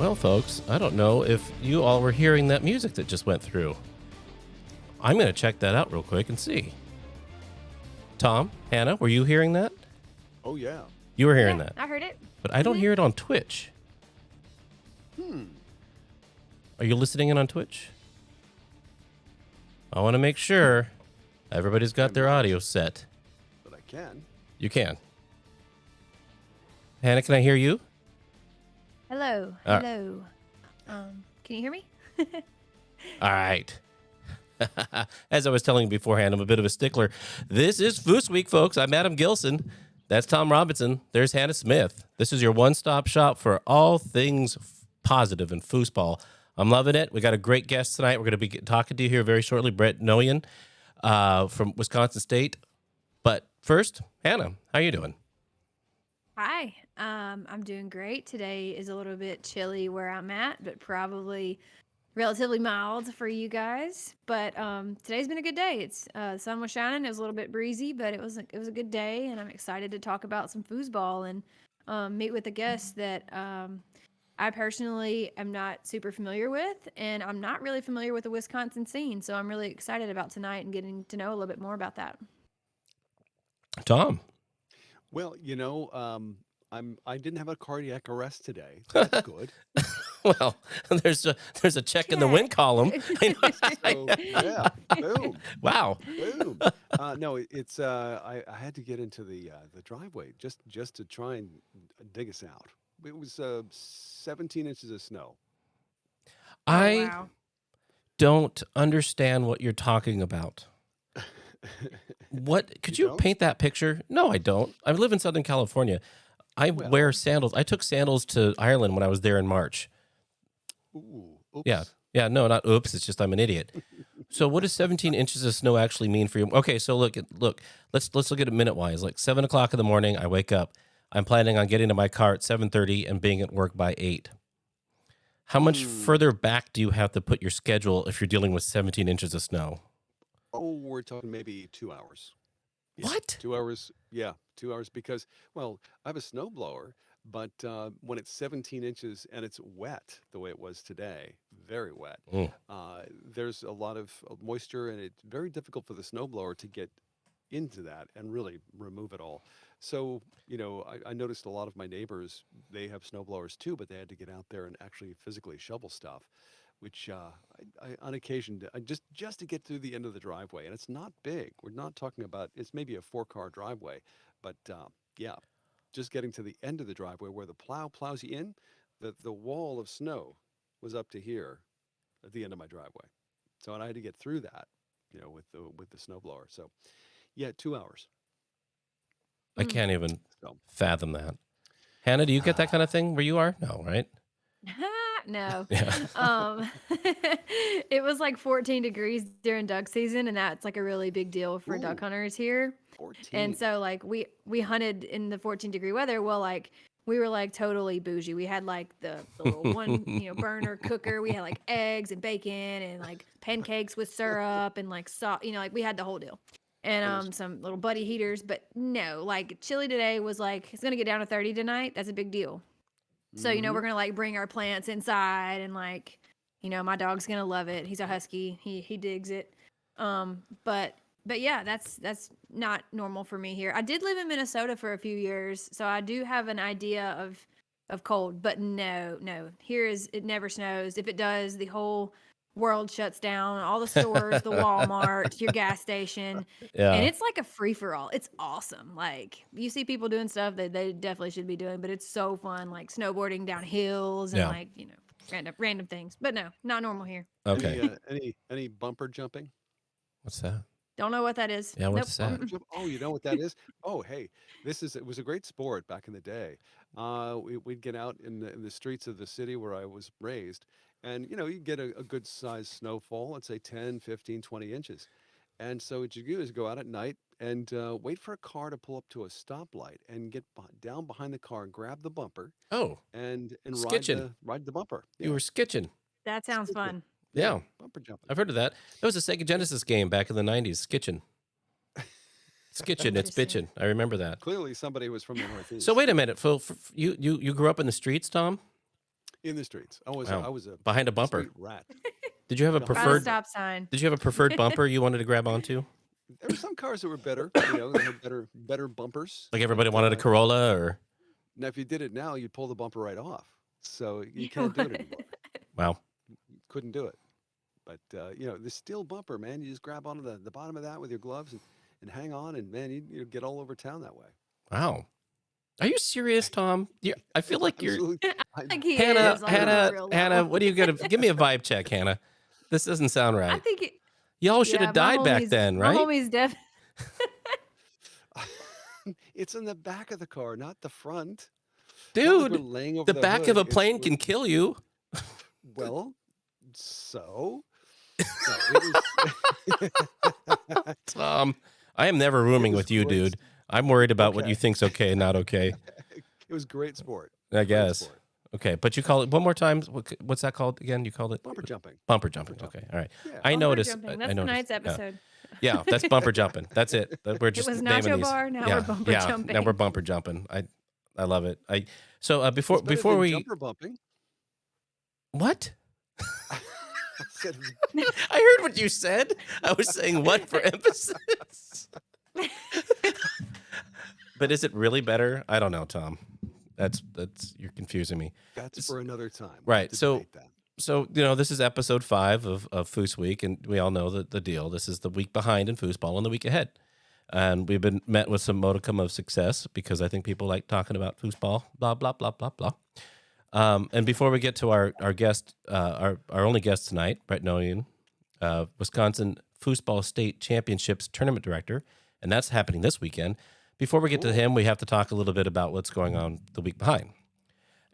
Well, folks, I don't know if you all were hearing that music that just went through. I'm going to check that out real quick and see. Tom, Hannah, were you hearing that? Oh, yeah. You were hearing Yeah, that. I heard it. But I don't hear it on Twitch. Are you listening in on Twitch? I want to make sure everybody's got their audio set. But I can. You can. Hannah, can I hear you? Hello. All right. Hello. Can you hear me? All right. As I was telling you beforehand, I'm a bit of a stickler. This is FoosWeek, folks. I'm Adam Gilson. That's Tom Robinson. There's Hannah Smith. This is your one-stop shop for all things positive in foosball. I'm loving it. We got a great guest tonight. We're going to be talking to you here very shortly, Brett Nooyen from Wisconsin State. But first, Hannah, how you doing? Hi. I'm doing great. Today is a little bit chilly where I'm at, but probably relatively mild for you guys. But today's been a good day. It's the sun was shining. It was a little bit breezy, but it was a good day, and I'm excited to talk about some foosball and meet with a guest that I personally am not super familiar with, and I'm not really familiar with the Wisconsin scene. So I'm really excited about tonight and getting to know a little bit more about that. Tom. Well, I didn't have a cardiac arrest today. That's good. Well, there's a check in the win column. So, yeah, boom, Wow. boom. No, it's I had to get into the driveway just to try and dig us out. It was 17 inches of snow. I wow. don't understand what you're talking about. What could You you don't? paint that picture? No, I don't. I live in Southern California. I wear Well. sandals. I took sandals to Ireland when I was there in March. Ooh, oops. Yeah. Yeah, no, not oops. It's just I'm an idiot. So what does 17 inches of snow actually mean for you? Okay, so look. Let's look at it minute wise. Like 7:00 in the morning, I wake up. I'm planning on getting to my car at 7:30 and being at work by 8. How much further back do you have to put your schedule if you're dealing with 17 inches of snow? Oh, we're talking maybe 2 hours. Yeah, What? 2 hours. Yeah, 2 hours because, well, I have a snowblower, but when it's 17 inches and it's wet the way it was today, very wet, Mm. there's a lot of moisture and it's very difficult for the snowblower to get into that and really remove it all. So, I noticed a lot of my neighbors, they have snowblowers too, but they had to get out there and actually physically shovel stuff, which I on occasion, just to get through the end of the driveway. And it's not big. We're not talking about, it's maybe a 4-car driveway, but yeah, just getting to the end of the driveway where the plow plows you in, the wall of snow was up to here at the end of my driveway. So, and I had to get through that, with the snowblower. So, yeah, 2 hours. I can't even So, fathom that. Hannah, do you get that kind of thing where you are? No, right? No. Yeah. It was like 14 degrees during duck season, and that's like a really big deal for duck ooh, hunters here. And 14. so like we hunted in the 14-degree weather. Well, like we were like totally bougie. We had like the little one, burner cooker. We had like eggs and bacon and like pancakes with syrup and like salt, like we had the whole deal. And Understood. some little buddy heaters, but no, like chili today was like it's gonna get down to 30 tonight. That's a big deal. So, Hmm. we're gonna like bring our plants inside and like, my dog's gonna love it. He's a husky. He digs it. But yeah, that's not normal for me here. I did live in Minnesota for a few years, so I do have an idea of cold, but no. It never snows. If it does, the whole world shuts down, all the stores, the Walmart, your gas station. And Yeah. it's like a free for all. It's awesome. Like you see people doing stuff that they definitely should be doing, but it's so fun, like snowboarding down hills and Yeah. like, random things. But no, not normal here. Okay. Any bumper jumping? What's that? Don't know what that is. Yeah, Nope. what's that? Bumper jump? Oh, you know what that is? Oh, hey, it was a great sport back in the day. We'd get out in the streets of the city where I was raised, and you get a good sized snowfall, let's say 10, 15, 20 inches. And so what you do is go out at night and wait for a car to pull up to a stoplight and get down behind the car and grab the bumper Oh, and ride skitching. the bumper. You Yeah, were skitching. That sounds skitching. fun. Yeah, Yeah, bumper jumping. I've heard of that. That was a Sega Genesis game back in the 90s. Skitching. Skitching, it's Interesting. bitching. I remember that. Clearly, somebody was from the So Northeast. wait a minute, Phil. You grew up in the streets, Tom? in the streets. I Wow. was a Behind a bumper. street rat. Did you have a Behind By the preferred? stop sign. Did you have a preferred bumper you wanted to grab onto? There were some cars that were better, they had better bumpers. Like But everybody wanted a Corolla, or now, if you did it now, you'd pull the bumper right off. So you can't do it anymore. wow. Couldn't do it. But the steel bumper, man, you just grab onto the bottom of that with your gloves and hang on, and man, you get all over town that way. Wow. Are you serious, Tom? I feel like you're Absolutely. I think he Hannah. is. On a real Hannah. level. What are you gonna give me a vibe check, Hannah? This doesn't sound I right. think it, Y'all should yeah, have died back then, My right? homie's deaf. It's in the back of the car, not the front. Not like we're Dude, laying over the back of hood. a plane can kill you. Well, so no, it was. Tom, I am never rooming was with you, great. dude. I'm worried about what Okay. you think's okay and not okay. It was great sport. I Great guess. sport. Okay, but you call it one more time. What's that called again? You called it Bumper jumping. bumper jumping. Bumper Okay, all right. Yeah. I Bumper noticed. jumping. I That's noticed. tonight's episode. Yeah, that's bumper jumping. That's it. We're just It was naming Nacho these. Bar. Now yeah, we're bumper yeah. jumping. Now we're bumper jumping. I love it. So before It's better before than we jumper bumping. what? I said I heard what you said. I was saying what for emphasis. But is it really better? I don't know, Tom. That's you're confusing me. that's for another time. Right, To so- debate that. So, this is episode 5 of Foos Week, and we all know the deal. This is the week behind in foosball and the week ahead. And we've been met with some modicum of success because I think people like talking about foosball, blah, blah, blah, blah, blah. And before we get to our guest, our only guest tonight, Brett Nooyen, Wisconsin Foosball State Championships Tournament Director, and that's happening this weekend. Before we get to him, we have to talk a little bit about what's going on the week behind.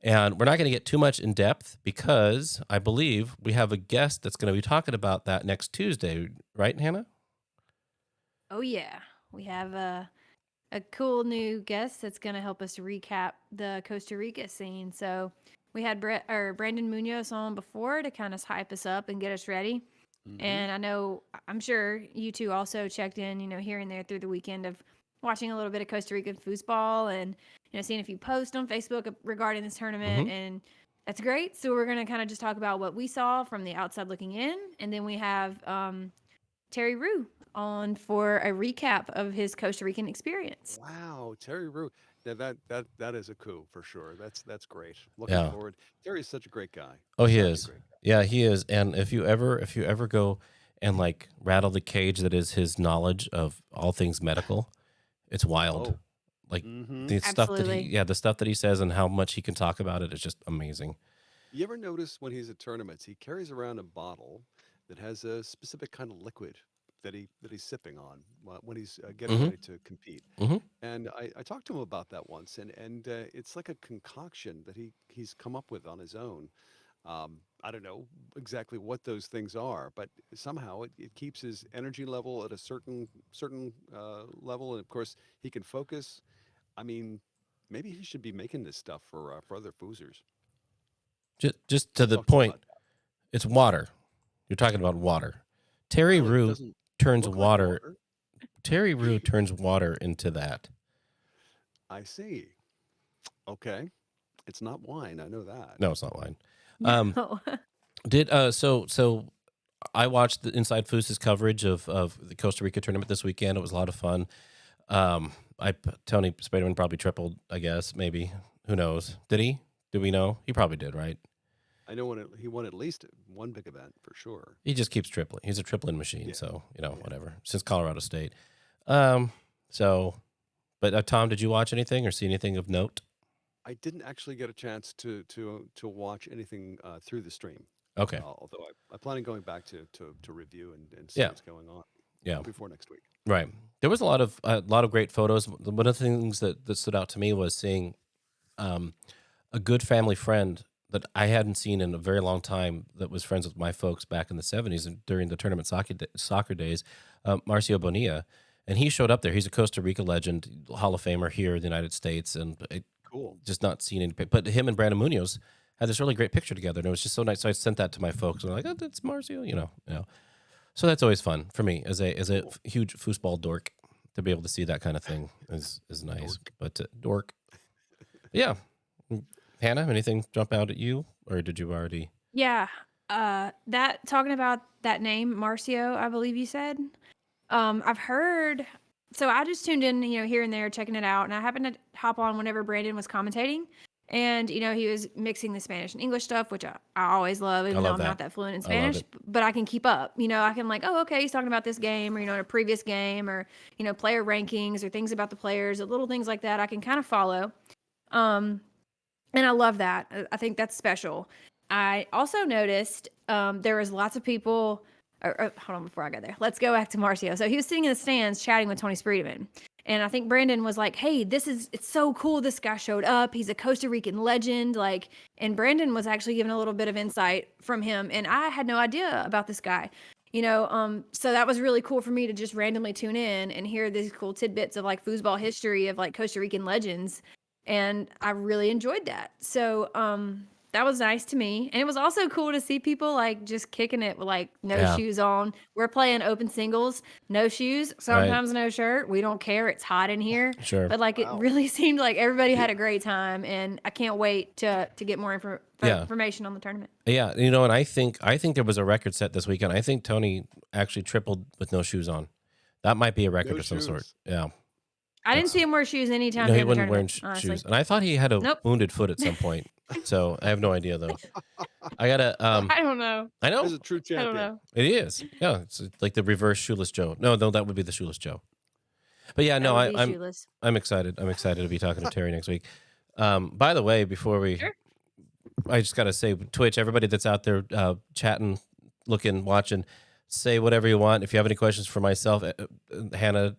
And we're not going to get too much in depth because I believe we have a guest that's going to be talking about that next Tuesday, right, Hannah? Oh yeah, we have a cool new guest that's going to help us recap the Costa Rica scene. So we had Brandon Munoz on before to kind of hype us up and get us ready. Mhm. And I'm sure you two also checked in, here and there through the weekend of watching a little bit of Costa Rican foosball and seeing a few posts on Facebook regarding this tournament, and that's great. So we're gonna kind of just talk about what we saw from the outside looking in, and then we have Terry Rue on for a recap of his Costa Rican experience. Wow, Terry Rue. Yeah, that is a coup for sure. That's great. Looking Yeah. forward. Terry's such a great guy. Oh, he Such a is. great guy. Yeah, he is. And if you ever go and like rattle the cage that is his knowledge of all things medical, it's wild. Oh. Like Mhm. the stuff that Absolutely. the stuff that he says and how much he can talk about it is just amazing. You ever notice when he's at tournaments, he carries around a bottle that has a specific kind of liquid that he's sipping on when he's getting Mhm. ready to compete. Mhm. And I talked to him about that once, and it's like a concoction that he's come up with on his own. I don't know exactly what those things are, but somehow it keeps his energy level at a certain level, and of course he can focus. I mean, maybe he should be making this stuff for other foosers. Just to the Talk to him point, about that. it's water. You're talking about water. Terry Well, it Rue doesn't turns look like water. water. Terry Rue turns water into that. I see. Okay, it's not wine. I know that. No, it's not wine. Um, No. So I watched the Inside Foos' coverage of the Costa Rica tournament this weekend. It was a lot of fun. Tony Spaderman probably tripled, I guess, maybe. Who knows? Did he? Do we know? He probably did, right? I know he won at least one big event for sure. He just keeps tripling. He's a tripling machine, Yeah. so Yeah. whatever. Since Colorado State. But Tom, did you watch anything or see anything of note? I didn't actually get a chance to watch anything through the stream. Okay. Although I plan on going back to review and see Yeah. what's going on. Yeah. Before next week. Right. There was a lot of great photos. One of the things that stood out to me was seeing a good family friend that I hadn't seen in a very long time that was friends with my folks back in the 70s and during the tournament soccer days, Marcio Bonilla. And he showed up there. He's a Costa Rica legend, Hall of Famer here in the United States. And Cool. just not seen any, but him and Brandon Munoz had this really great picture together. And it was just so nice. So I sent that to my folks. And they're like, oh, that's Marcio, you know. So that's always fun for me as a huge foosball dork to be able to see that kind of thing is nice. Dork. But dork, yeah. Hannah, anything jump out at you, or did you already? Yeah. That talking about that name, Marcio, I believe you said. I've heard. So I just tuned in, here and there, checking it out, and I happened to hop on whenever Brandon was commentating, and he was mixing the Spanish and English stuff, which I always love, I even though love I'm not that. that fluent in I love Spanish, it. but I can keep up. I can like, oh, okay, he's talking about this game, or in a previous game, or player rankings, or things about the players, or little things like that. I can kind of follow. Um, and I love that. I think that's special. I also noticed there was lots of people. Hold on before I go there. Let's go back to Marcio. So he was sitting in the stands chatting with Tony Spreedman. And I think Brandon was like, hey, it's so cool. This guy showed up. He's a Costa Rican legend. And Brandon was actually giving a little bit of insight from him. And I had no idea about this guy. So that was really cool for me to just randomly tune in and hear these cool tidbits of like foosball history of like Costa Rican legends. And I really enjoyed that. So that was nice to me. And it was also cool to see people like just kicking it with like no Yeah. shoes on. We're playing open singles, no shoes, sometimes no shirt. We don't care. It's hot in here. Sure. But like it Wow. really seemed like everybody had a great time, and I can't wait to get more Yeah. information on the tournament. Yeah, and I think there was a record set this weekend. I think Tony actually tripled with no shoes on. That might be a record No of some sort. shoes. Yeah. I didn't see him wear shoes anytime No, he during the wasn't wearing tournament, honestly. shoes, and I thought he had a Nope. wounded foot at some point. So I have no idea though. I gotta. I don't know. I There's know a true I don't champion. know. it is. Yeah, it's like the reverse shoeless Joe. No, that would be the shoeless Joe. But yeah, no, That would be I'm shoeless. excited. I'm excited to be talking to Terry next week. By the way, before we, Sure. I just gotta say, Twitch, everybody that's out there chatting, looking, watching, say whatever you want. If you have any questions for myself, Hannah,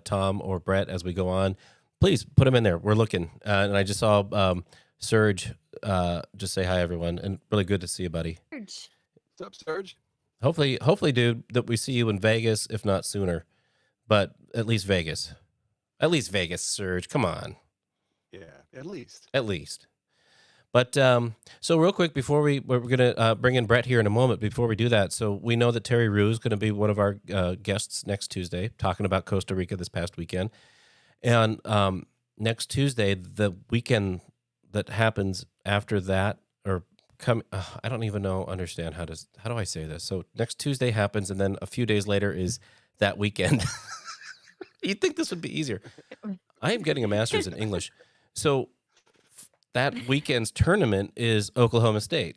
Tom, or Brett as we go on, please put them in there. We're looking. And I just saw Serge just say hi, everyone, and really good to see you, buddy. Serge. What's up, Serge? Hopefully, dude, that we see you in Vegas, if not sooner. But at least Vegas. At least Vegas, Serge. Come on. Yeah, at least. At least. But so real quick before we're going to bring in Brett here in a moment. Before we do that, so we know that Terry Rue is going to be one of our guests next Tuesday, talking about Costa Rica this past weekend. And next Tuesday, the weekend that happens after that, or I don't even understand how do I say this. So next Tuesday happens, and then a few days later is that weekend. You'd think this would be easier. I am getting a master's in English, so that weekend's tournament is Oklahoma State.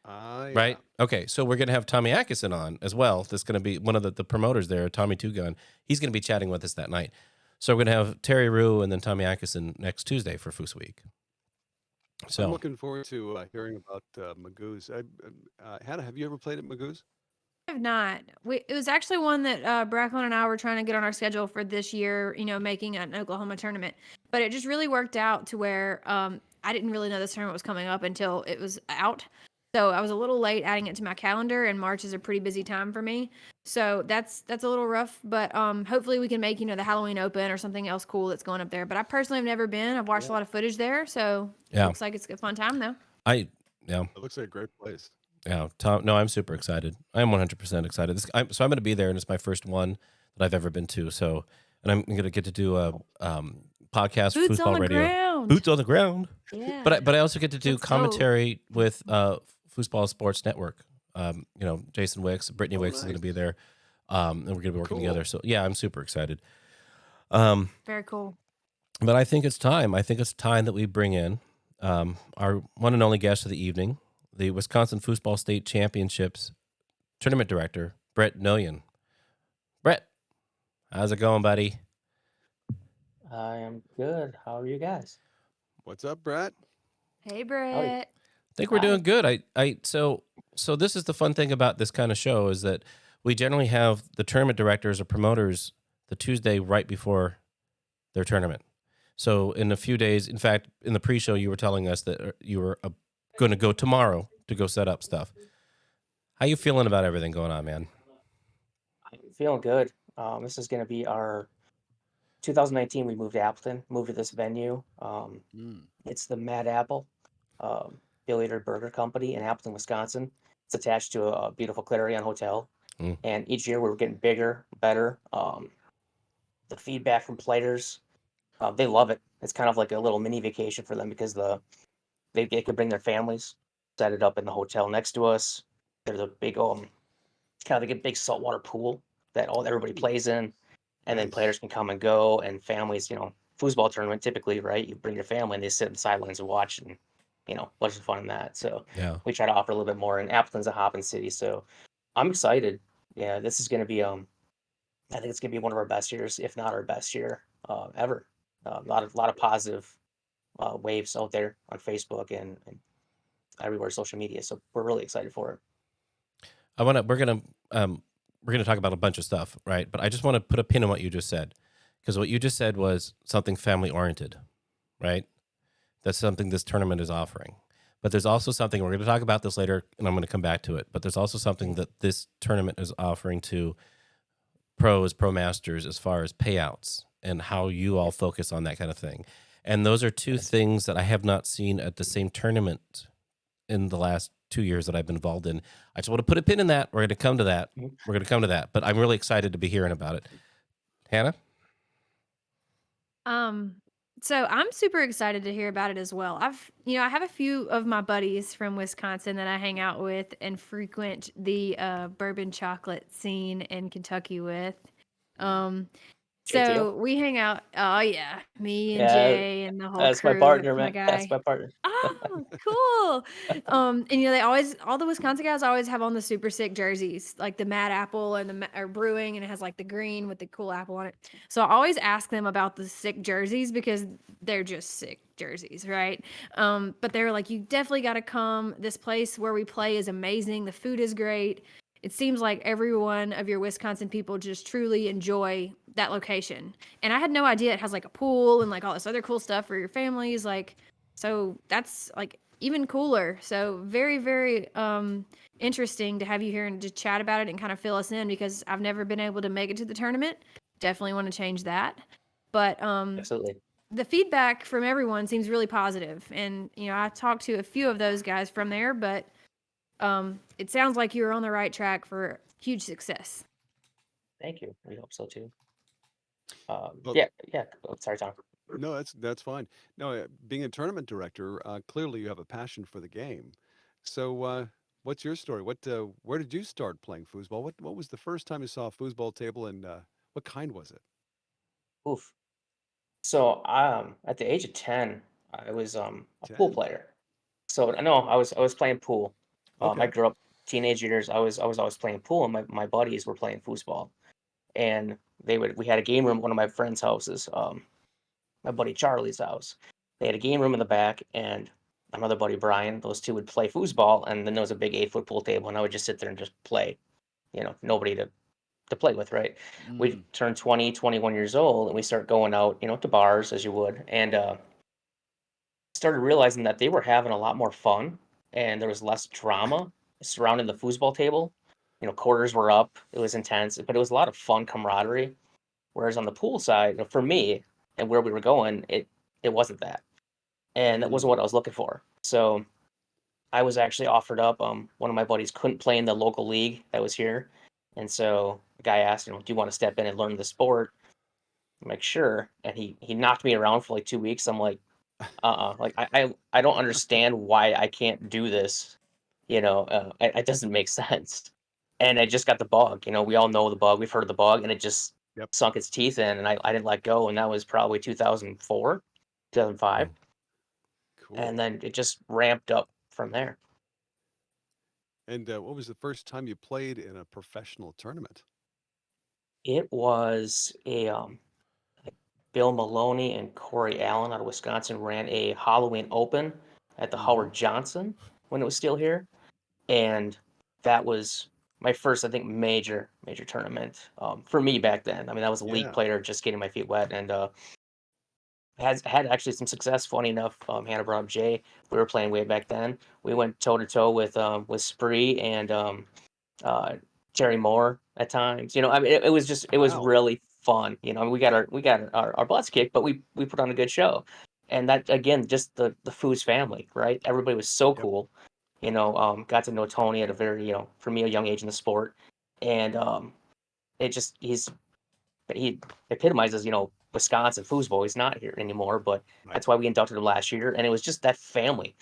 Yeah. Right? Okay, so we're going to have Tommy Atkinson on as well. That's going to be one of the promoters there, Tommy Two Gun. He's going to be chatting with us that night. So we're going to have Terry Rue and then Tommy Atkinson next Tuesday for FoosWeek. So I'm looking forward to hearing about Magoo's. Hannah, have you ever played at Magoo's? I have not. It was actually one that Bracklin and I were trying to get on our schedule for this year, making an Oklahoma tournament. But it just really worked out to where I didn't really know this tournament was coming up until it was out. So I was a little late adding it to my calendar, and March is a pretty busy time for me. So that's a little rough, but hopefully we can make, the Halloween Open or something else cool that's going up there. But I personally have never been. I've watched a lot of footage there, so Yeah. looks like it's a fun time though. It looks like a great place. Yeah, Tom. No, I'm super excited. I'm 100% excited. So I'm going to be there, and it's my first one that I've ever been to. So, and I'm going to get to do a podcast, Boots on foosball the radio, ground. boots on the ground. Yeah. But I also get to do Let's go. commentary with Foosball Sports Network. Jason Wicks, Brittany Wicks is going to be there, and we're going to be working together. So yeah, I'm super excited. Very cool. But I think it's time. I think it's time that we bring in our one and only guest of the evening, the Wisconsin Foosball State Championships tournament director, Brett Nooyen. Brett, how's it going, buddy? I am good. How are you guys? What's up, Brett? Hey, Brett. I think we're Hi. doing good. So this is the fun thing about this kind of show is that we generally have the tournament directors or promoters the Tuesday right before their tournament. So in a few days, in fact, in the pre-show, you were telling us that you were going to go tomorrow to go set up stuff. How you feeling about everything going on, man? I'm feeling good. This is going to be our 2019. We moved to Appleton, moved to this venue. It's the Mad Apple Affiliated Burger Company in Appleton, Wisconsin. It's attached to a beautiful Clarion Hotel. Mm. And each year we're getting bigger, better. The feedback from players, they love it. it's kind of like a little mini vacation for them because they could bring their families, set it up in the hotel next to us. There's a big kind of like a big saltwater pool that everybody plays in, and then Nice. players can come and go, and families, foosball tournament typically, right? You bring your family and they sit in the sidelines and watch, and what's the fun in that? So Yeah. we try to offer a little bit more. And Appleton's a hopping city, so I'm excited. Yeah, this is going to be I think it's going to be one of our best years, if not our best year ever. A lot of positive waves out there on Facebook and everywhere social media. So we're really excited for it. We're gonna talk about a bunch of stuff, right? But I just want to put a pin on what you just said, because what you just said was something family oriented, right? That's something this tournament is offering. But there's also something, we're going to talk about this later, and I'm going to come back to it. But there's also something that this tournament is offering to pros, pro masters, as far as payouts and how you all focus on that kind of thing. And those are two things that I have not seen at the same tournament in the last 2 years that I've been involved in. I just want to put a pin in that. We're going to come to that. We're going to come to that. But I'm really excited to be hearing about it. Hannah? So I'm super excited to hear about it as well. I have a few of my buddies from Wisconsin that I hang out with and frequent the bourbon chocolate scene in Kentucky with. Um, JTO? so we hang out. Oh yeah, me and Yeah, Jay and the whole that's my crew. partner, That's my man. That's guy. my partner. Oh, cool. And they always, all the Wisconsin guys always have on the super sick jerseys, like the Mad Apple and or brewing, and it has like the green with the cool apple on it. So I always ask them about the sick jerseys because they're just sick jerseys, right? But they were like, you definitely got to come. This place where we play is amazing. The food is great. It seems like every one of your Wisconsin people just truly enjoy that location. And I had no idea it has like a pool and like all this other cool stuff for your families. Like, so that's like even cooler. So very, very interesting to have you here and to chat about it and kind of fill us in because I've never been able to make it to the tournament. Definitely want to change that. But Absolutely. the feedback from everyone seems really positive. And, I talked to a few of those guys from there, but it sounds like you're on the right track for huge success. Thank you. We hope so too. Well, Yeah. Oh, sorry, Tom. no, that's fine. No, being a tournament director, clearly you have a passion for the game. So, what's your story? Where did you start playing foosball? What was the first time you saw a foosball table, and what kind was it? Oof. So, at the age of 10, I was a pool 10. player. So, no, I was playing pool. I Okay. grew up teenage years. I was always playing pool, and my buddies were playing foosball, and we had a game room at one of my friends' houses. My buddy Charlie's house. They had a game room in the back, and another buddy Brian. Those two would play foosball, and then there was a big 8-foot pool table, and I would just sit there and just play. Nobody to play with, right? We Mm. turned 20, 21 years old, and we start going out, to bars as you would, and started realizing that they were having a lot more fun, and there was less drama surrounding the foosball table. Quarters were up, it was intense, but it was a lot of fun camaraderie. Whereas on the pool side, for me and where we were going, it wasn't that, and that wasn't Mm. what I was looking for. So I was actually offered up. One of my buddies couldn't play in the local league that was here, and so the guy asked, "Do you want to step in and learn the sport?" I'm like, "Sure." And he knocked me around for like 2 weeks. I'm like, like I don't understand why I can't do this. It doesn't make sense. And I just got the bug. We all know the bug. We've heard of the bug, and it just Yep. sunk its teeth in, and I didn't let go. And that was probably 2004, 2005, and Cool. then it just ramped up from there. And what was the first time you played in a professional tournament? It was Bill Maloney and Corey Allen out of Wisconsin ran a Halloween Open at the Mm-hmm. Howard Johnson when it was still here, and that was my first, I think, major tournament for me back then. I mean, I was a league Yeah. player, just getting my feet wet, and had actually some success. Funny enough, Hannah brought up Jay. We were playing way back then. We went toe to toe with Spree and uh, Jerry Moore at times. I mean, it was Wow. really fun. I mean, we got our butts kicked, but we put on a good show. And that again, just the Foos family, right? Everybody was so Yep. cool. Got to know Tony at a very, for me, a young age in the sport, and it just he epitomizes, Wisconsin Foosball. He's not here anymore, but Right. that's why we inducted him last year. And it was just that family.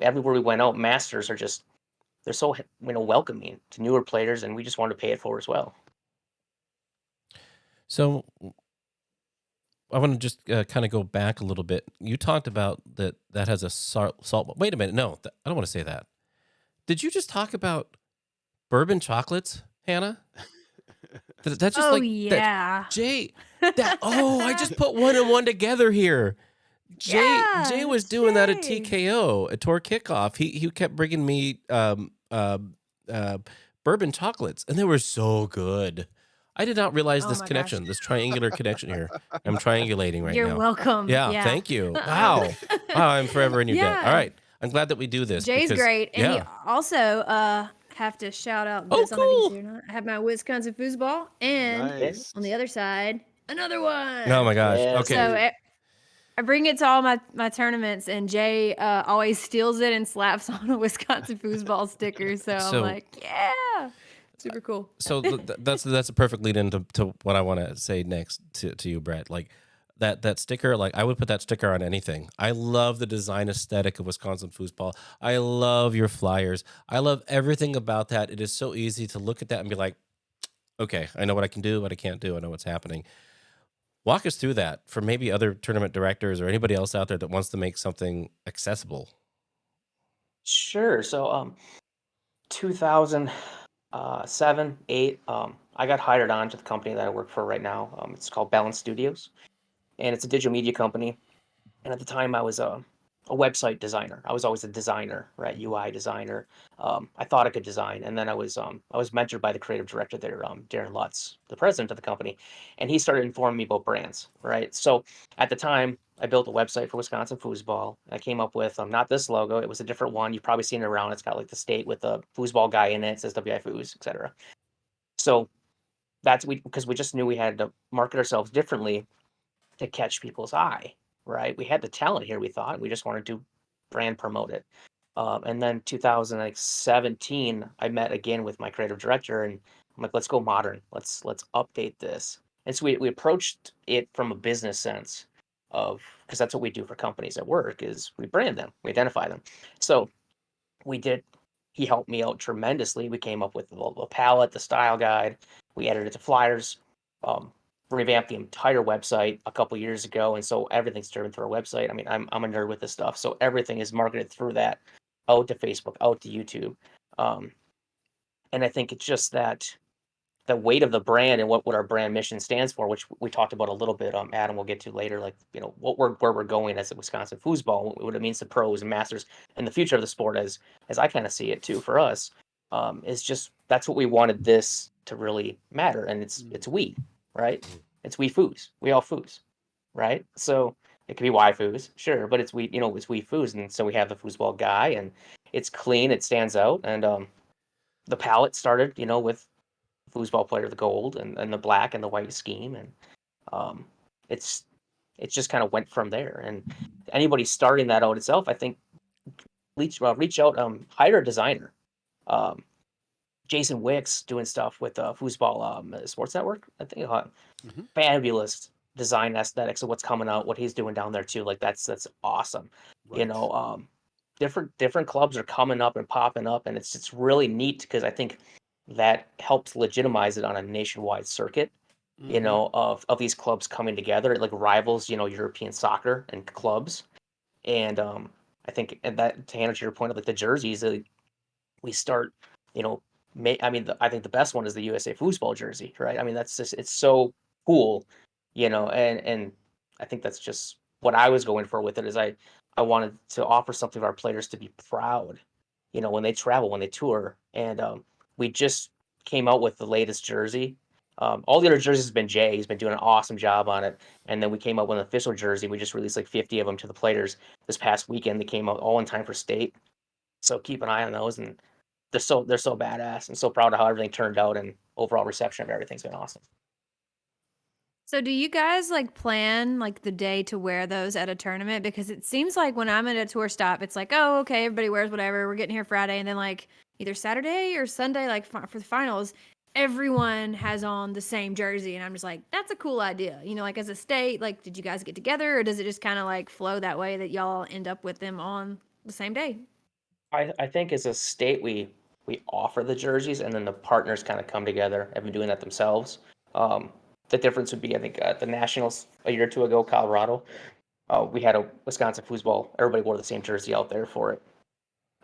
Everywhere we went out, Masters are just, they're so welcoming to newer players, and we just wanted to pay it forward as well. So I want to just kind of go back a little bit. You talked about that has a salt. Wait a minute. No, I don't want to say that. Did you just talk about bourbon chocolates, Hannah? That's just Oh like that. yeah. Jay, I just put one and one together here. Jay Yeah, was doing that at Jay. TKO, at Tour Kickoff. He kept bringing me bourbon chocolates, and they were so good. I did not realize Oh this my gosh. connection, this triangular connection here. I'm triangulating right You're now. welcome. Yeah, Yeah. thank you. Wow. Wow, I'm forever in your debt. All Yeah. right. I'm glad that we do this. Jay's because, great, and he yeah. also have to shout out Oh, this. I don't know if you cool. see it or not. I have my Wisconsin Foosball, and Nice. on the other side, another one. Oh my gosh. Yes. Okay. So I bring it to all my tournaments, and Jay always steals it and slaps on a Wisconsin Foosball sticker. So I'm So- like, yeah, super cool. So that's a perfect lead into to what I want to say next to you, Brett. Like that sticker, like I would put that sticker on anything. I love the design aesthetic of Wisconsin Foosball. I love your flyers. I love everything about that. It is so easy to look at that and be like, okay, I know what I can do, what I can't do. I know what's happening. Walk us through that for maybe other tournament directors or anybody else out there that wants to make something accessible. Sure. So 2007, 8, I got hired on to the company that I work for right now. It's called Balance Studios, and it's a digital media company. And at the time, I was a website designer. I was always a designer, right? UI designer. I thought I could design, and then I was mentored by the creative director there, Darren Lutz, the president of the company, and he started informing me about brands, right? So at the time, I built a website for Wisconsin Foosball. I came up with not this logo; it was a different one. You've probably seen it around. It's got like the state with the foosball guy in it. It says WI Foos, etc. So because we just knew we had to market ourselves differently to catch people's eye, right? We had the talent here, we thought. We just wanted to brand promote it. And then 2017, I met again with my creative director, and I'm like, let's go modern. Let's update this. And so we approached it from a business sense of, because that's what we do for companies at work, is we brand them, we identify them. So we did. He helped me out tremendously. We came up with the palette, the style guide. We edited the flyers. Revamped the entire website a couple years ago, and so everything's driven through our website. I mean, I'm a nerd with this stuff, so everything is marketed through that, out to Facebook, out to YouTube, and I think it's just that the weight of the brand and what our brand mission stands for, which we talked about a little bit. Adam, we'll get to later, like where we're going as a Wisconsin Foosball, what it means to pros and masters, and the future of the sport, as I kind of see it too for us, is just that's what we wanted this to really matter, and it's we. Right? It's we Foos. We all Foos. Right? So it could be Y Foos, sure, but it's it's we Foos, and so we have the foosball guy, and it's clean, it stands out, and the palette started, with foosball player, the gold and the black and the white scheme, and it's just kind of went from there. And anybody starting that out itself, I think reach out, hire a designer. Jason Wicks doing stuff with Foosball Sports Network. I think fabulous design aesthetics of what's coming out, what he's doing down there too. Like that's awesome. Right. Different clubs are coming up and popping up, and it's really neat because I think that helps legitimize it on a nationwide circuit. Of these clubs coming together, it like rivals European soccer and clubs, and I think, and that, to answer your point of like the jerseys, we start I think the best one is the USA Foosball jersey, right? I mean, that's just, it's so cool, and I think that's just what I was going for with it, is I wanted to offer something for our players to be proud, when they travel, when they tour, and we just came out with the latest jersey. All the other jerseys has been Jay. He's been doing an awesome job on it, and then we came out with an official jersey. We just released like 50 of them to the players this past weekend. They came out all in time for state, so keep an eye on those, and they're so badass. I'm so proud of how everything turned out, and overall reception of everything's been awesome. So do you guys like plan like the day to wear those at a tournament? Because it seems like when I'm at a tour stop, it's like, oh, okay, everybody wears whatever. We're getting here Friday, and then like either Saturday or Sunday, like for the finals, everyone has on the same jersey, and I'm just like, that's a cool idea. Like as a state, like did you guys get together, or does it just kind of like flow that way that y'all end up with them on the same day? I think as a state we offer the jerseys and then the partners kind of come together and been doing that themselves. Um, the difference would be I think the Nationals a year or two ago, Colorado, we had a Wisconsin foosball. Everybody wore the same jersey out there for it,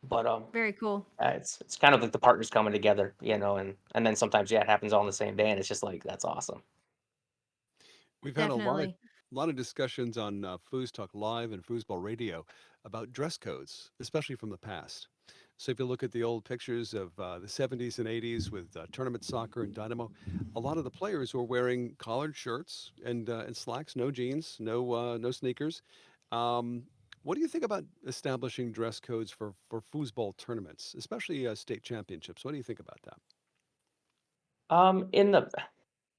but Very cool. it's kind of like the partners coming together, and then sometimes it happens all on the same day, and it's just like that's awesome. We've had Definitely. lot of discussions on Foos Talk Live and Foosball Radio about dress codes, especially from the past. So if you look at the old pictures of the 70s and 80s with tournament soccer and Dynamo, a lot of the players were wearing collared shirts and slacks, no jeans, no sneakers. Um, what do you think about establishing dress codes for foosball tournaments, especially state championships? What do you think about that?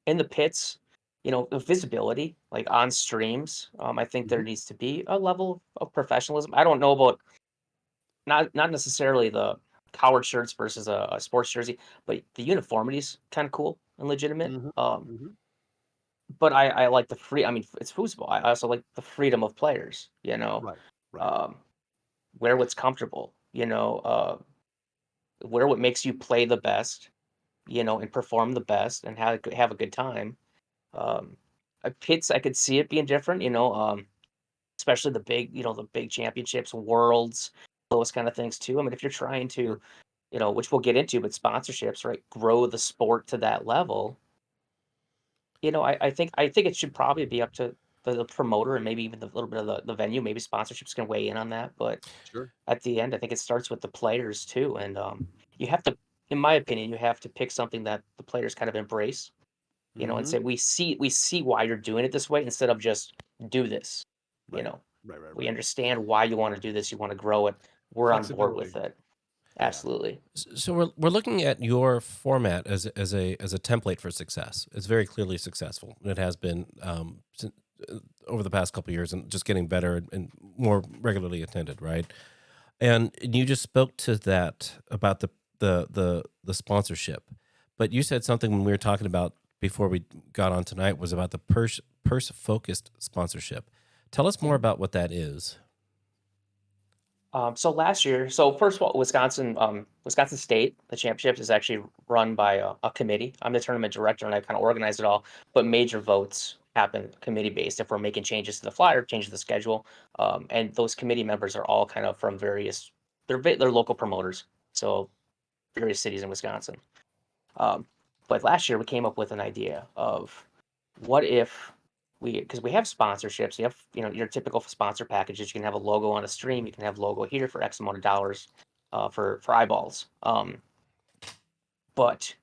In the pits, the visibility, like on streams, I think there Hmm. needs to be a level of professionalism. I don't know about not necessarily the collared shirts versus a sports jersey, but the uniformity's kind of cool and legitimate. Hmm. Hmm. But I like the free. I mean, it's foosball. I also like the freedom of players. Right, right, Um, wear what's comfortable. Wear what makes you play the best. And perform the best and have a good time. Um, Pits, I could see it being different. Especially the big championships, worlds, those kind of things too. I mean, if you're trying to, sure. which we'll get into, but sponsorships, right, grow the sport to that level. I think it should probably be up to the promoter and maybe even the little bit of the venue. Maybe sponsorships can weigh in on that, but Sure. at the end, I think it starts with the players too, and you have to, in my opinion, you have to pick something that the players kind of embrace, and Hmm. say we see why you're doing it this way instead of just do this. You Right, know, right, right, we right. understand why you want to do this. You want to grow it. We're on board with Flexibility. it. Yeah. Absolutely. So we're looking at your format as a template for success. It's very clearly successful. It has been over the past couple of years, and just getting better and more regularly attended, right? And you just spoke to that about the sponsorship, but you said something when we were talking about before we got on tonight was about the purse focused sponsorship. Tell us more Mhm. about what that is. So last year, so first of all, Wisconsin State, the championships is actually run by a committee. I'm the tournament director, and I kind of organize it all. But major votes happen committee based if we're making changes to the flyer, changes to the schedule, and those committee members are all kind of from various. They're local promoters, so various cities in Wisconsin. Um, but last year we came up with an idea of what if because we have sponsorships, you have your typical sponsor packages. You can have a logo on a stream, you can have logo here for X amount of dollars for eyeballs. But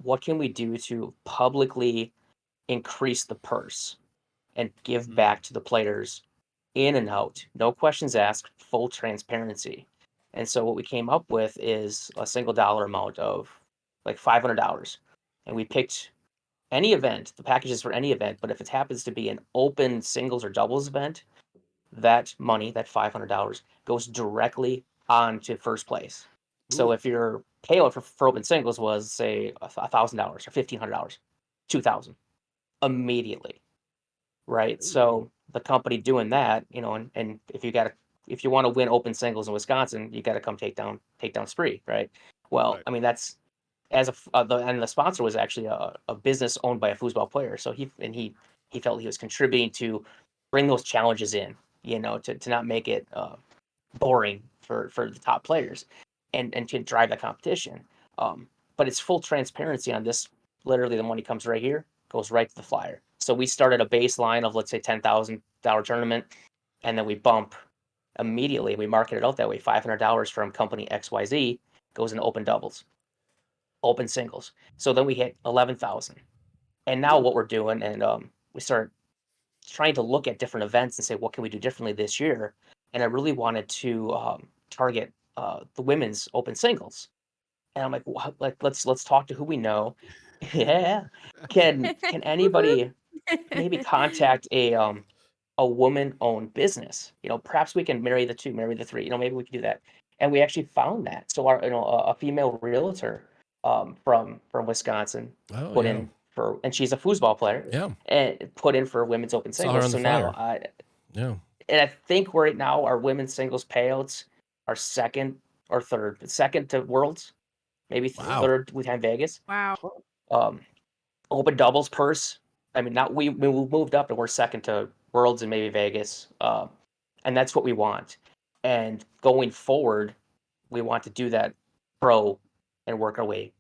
what can we do to publicly increase the purse and give Mm. back to the players in and out, no questions asked, full transparency. And so what we came up with is a single dollar amount of like $500, and we picked any event. The package is for any event, but if it happens to be an open singles or doubles event, that money, that $500, goes directly on to first place. So Ooh. if your payout for open singles was say $1,000 or $1,500, 2,000 immediately, right? There you go. So the company doing that, and if you want to win open singles in Wisconsin, you got to come take down Spree, right? Well, Right. I mean that's the sponsor was actually a business owned by a foosball player, so he felt he was contributing to bring those challenges in, to not make it boring for the top players, and to drive that competition. But it's full transparency on this. Literally, the money comes right here, goes right to the flyer. So we started a baseline of let's say $10,000 tournament, and then we bump immediately. We market it out that way. $500 from company XYZ goes into open doubles, open singles. So then we hit 11,000. And now Ooh. what we're doing, and we start trying to look at different events and say, what can we do differently this year? And I really wanted to target the women's open singles. And I'm like, like let's talk to who we know. Yeah, can Whoop, whoop. anybody maybe contact a woman-owned business? Perhaps we can marry the two, marry the three. Maybe we could do that. And we actually found that. So our a female realtor from Wisconsin, Oh, put yeah. in for, and she's a foosball player, Yeah. and put in for women's open Saw her singles. on the So now flyer. Yeah. and I think right now our women's singles payouts are second or third, second to Worlds, maybe Wow. third behind Vegas. Wow. Um, Open doubles purse. I mean, not we moved up and we're second to Worlds and maybe Vegas, and that's what we want. And going forward, we want to do that pro and work our way,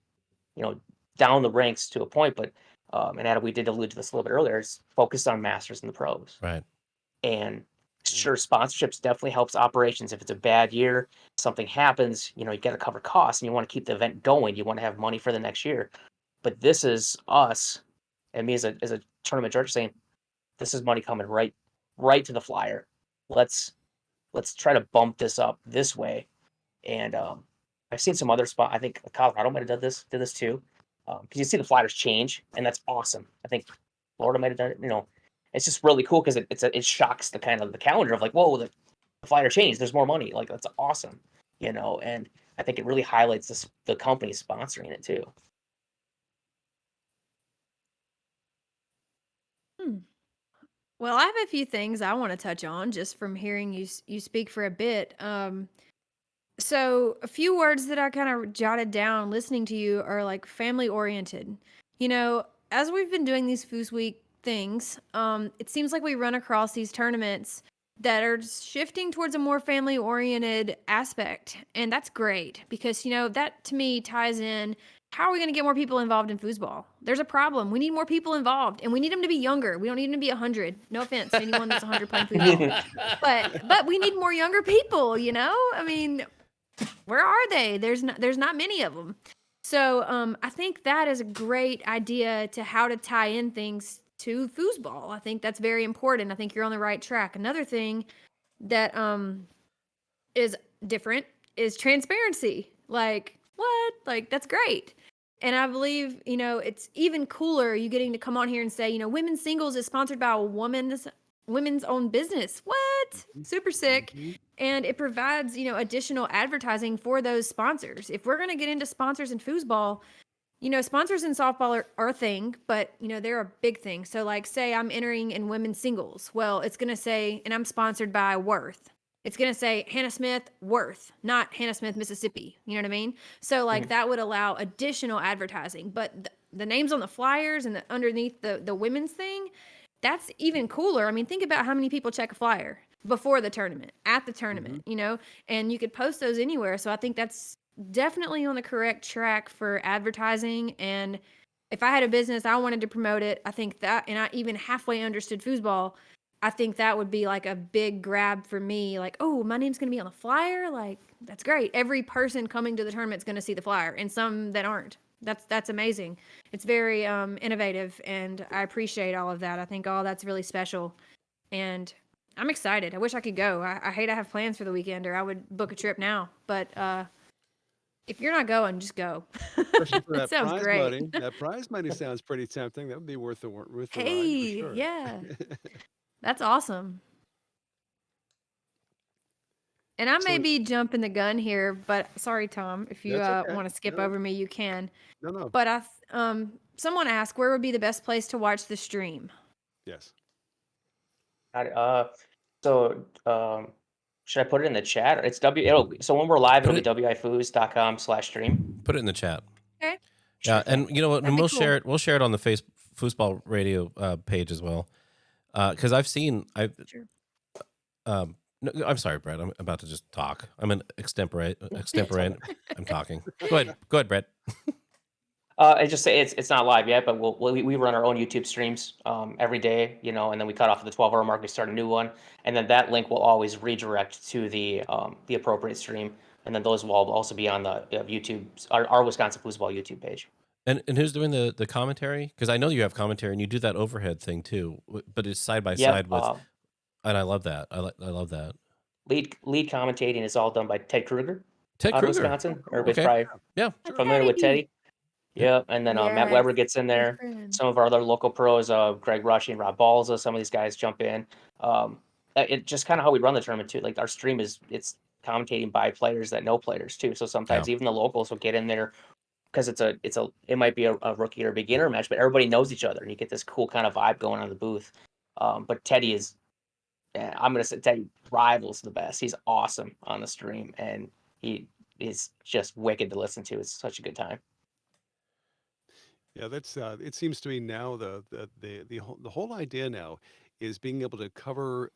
down the ranks to a point. But and Adam, we did allude to this a little bit earlier. It's focused on masters and the pros. Right. And sure, sponsorships definitely helps operations. If it's a bad year, something happens, you got to cover costs and you want to keep the event going. You want to have money for the next year. But this is us and me as a tournament director saying, this is money coming right to the flyer. Let's try to bump this up this way. And I've seen some other spot. I think Colorado might have did this too. Because you see the flyers change, and that's awesome. I think Florida might have done it. It's just really cool because it shocks the kind of the calendar of like, whoa, the flyer changed. There's more money. Like that's awesome, And I think it really highlights the company sponsoring it too. Well, I have a few things I want to touch on just from hearing you speak for a bit. So a few words that I kind of jotted down listening to you are like family oriented. As we've been doing these FoosWeek things, it seems like we run across these tournaments that are shifting towards a more family oriented aspect, and that's great because that to me ties in. How are we going to get more people involved in foosball? There's a problem. We need more people involved, and we need them to be younger. We don't need them to be 100. No offense to anyone that's 100 playing foosball, but we need more younger people. I mean, where are they? There's not many of them. So I think that is a great idea to how to tie in things to foosball. I think that's very important. I think you're on the right track. Another thing that is different is transparency. Like, what? Like, that's great. And I believe, it's even cooler you getting to come on here and say, women's singles is sponsored by a women's own business. What? Super sick. And it provides, additional advertising for those sponsors. If we're going to get into sponsors in foosball, sponsors in softball are a thing, but, they're a big thing. So, like, say I'm entering in women's singles. Well, it's going to say, and I'm sponsored by Worth. It's going to say Hannah Smith, Worth, not Hannah Smith, Mississippi. You know what I mean? So, like, that would allow additional advertising. But the names on the flyers and underneath the women's thing, that's even cooler. I mean, think about how many people check a flyer before the tournament, at the tournament, and you could post those anywhere. So I think that's definitely on the correct track for advertising. And if I had a business, I wanted to promote it. I think that, and I even halfway understood foosball, I think that would be like a big grab for me. Like, oh, my name's going to be on the flyer. Like, that's great. Every person coming to the tournament is going to see the flyer, and some that aren't. That's amazing. It's very innovative, and I appreciate all of that. I think all that's really special, and I'm excited. I wish I could go. I hate I have plans for the weekend, or I would book a trip now. But if you're not going, just go. Especially for It that sounds prize great. money. That prize money sounds pretty tempting. That would be worth the ride for Hey, sure. yeah, that's awesome. And I may So be jumping the gun here, but sorry, Tom, if you that's okay. want to skip No, over me, you can. no. But someone asked where would be the best place to watch the stream. Yes. So should I put it in the chat? It's so when we're live, it'll be wifoos.com/stream. Put it in the chat. Okay. Yeah, Sure thing. and you know what? That'd And be we'll cool. share it. We'll share it on the Foosball Radio page as well. Because I've seen. Sure. No, I'm sorry, Brett. I'm about to just talk. I'm an extemporate. I'm talking. Go ahead, Brett. I just say it's not live yet, but we run our own YouTube streams every day, and then we cut off at the 12-hour mark. We start a new one, and then that link will always redirect to the appropriate stream, and then those will also be on the YouTube, our Wisconsin Foosball YouTube page. And who's doing the commentary? Because I know you have commentary and you do that overhead thing too, but it's side by side with. And I love that. I love that. Lead commentating is all done by Ted Kruger Ted out of Kruger. Wisconsin. Everybody's Okay. probably Yeah. familiar with Teddy. Yeah, and then Matt Weber gets in Good there. friend. Some of our other local pros, Greg Rushing, Rob Balza, some of these guys jump in. It just kind of how we run the tournament too. Like our stream it's commentating by players that know players too. So sometimes even the locals will get in there, because it might be a rookie or beginner match, but everybody knows each other and you get this cool kind of vibe going on in the booth. But Teddy is, I'm gonna say Teddy rivals the best. He's awesome on the stream and he is just wicked to listen to. It's such a good time. Yeah, that's it seems to me now the whole idea now is being able to cover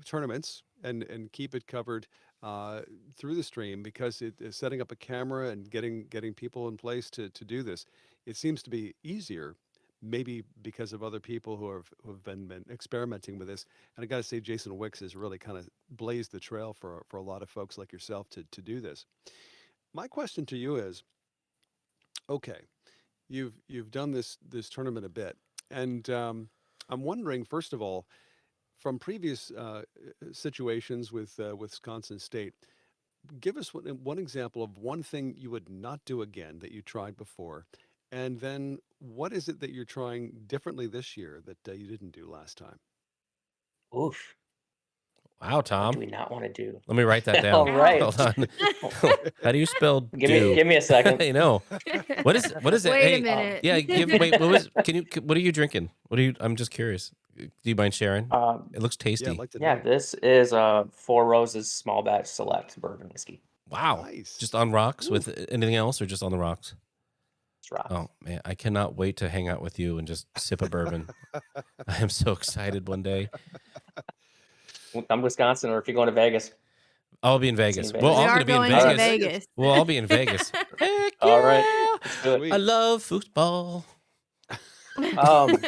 tournaments and keep it covered uh, through the stream because it is setting up a camera and getting people in place to do this. It seems to be easier, maybe because of other people who have been experimenting with this. And I got to say, Jason Wicks has really kind of blazed the trail for a lot of folks like yourself to do this. My question to you is, okay, you've done this tournament a bit, and I'm wondering, first of all, from previous situations with Wisconsin State, give us one example of one thing you would not do again that you tried before, and then what is it that you're trying differently this year that you didn't do last time? Oof. Wow, What Tom. do we not want to do? Let me write that All down. right. Hold on. How do you spell Give do? me a second. You know. What is it? Wait a Hey, minute. yeah, wait, what are you drinking? I'm just curious. Do you mind sharing? Um, It looks Yeah, I'd tasty. like to yeah, know. this is Four Roses Small Batch Select Bourbon Whiskey. Wow. Nice. Just on rocks Ooh. with anything else or just on the rocks? It's rock. Oh man, I cannot wait to hang out with you and just sip a bourbon. I am so excited one day. Come to Wisconsin, or if you're going to Vegas. I'll be in See you Vegas. in Well, Vegas. We I'm are going to be in going Vegas. to Vegas. Well, I'll be in Vegas. Heck All right, yeah! let's do it. Sweet. I love foosball. Um,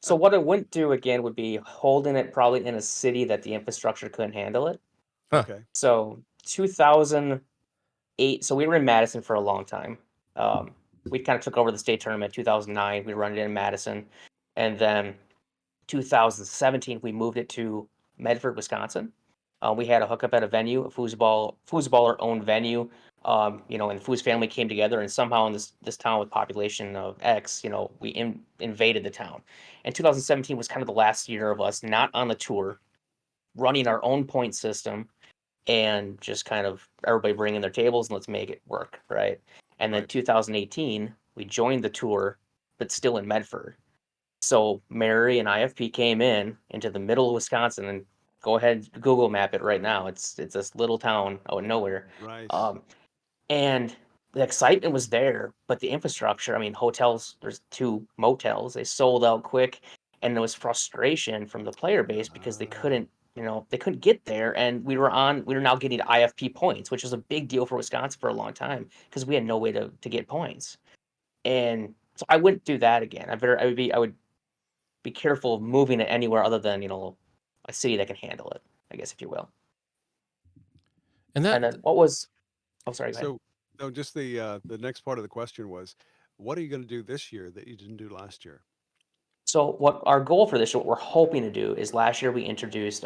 so what I wouldn't do again would be holding it probably in a city that the infrastructure couldn't handle it. Huh. Okay. So 2008, so we were in Madison for a long time. We kind of took over the state tournament 2009. We run it in Madison, and then 2017 we moved it to Medford, Wisconsin. We had a hookup at a venue, a foosballer owned venue. And the Foos family came together, and somehow in this town with population of X, we invaded the town. And 2017 was kind of the last year of us not on the tour, running our own point system, and just kind of everybody bringing their tables and let's make it work, right? And then Right. 2018 we joined the tour, but still in Medford. So Mary and IFP came into the middle of Wisconsin, and go ahead Google map it right now. It's this little town out of nowhere. Right. Um, and the excitement was there, but the infrastructure, I mean, hotels, there's 2 motels, they sold out quick, and there was frustration from the player base because they couldn't get there, and we were now getting IFP points, which was a big deal for Wisconsin for a long time because we had no way to get points. And so I wouldn't do that again. I would be careful of moving it anywhere other than, a city that can handle it, I guess, if you will. And And that then what was, oh, sorry, go ahead. So, no, just the next part of the question was, what are you going to do this year that you didn't do last year? So what our goal for this year, what we're hoping to do is last year we introduced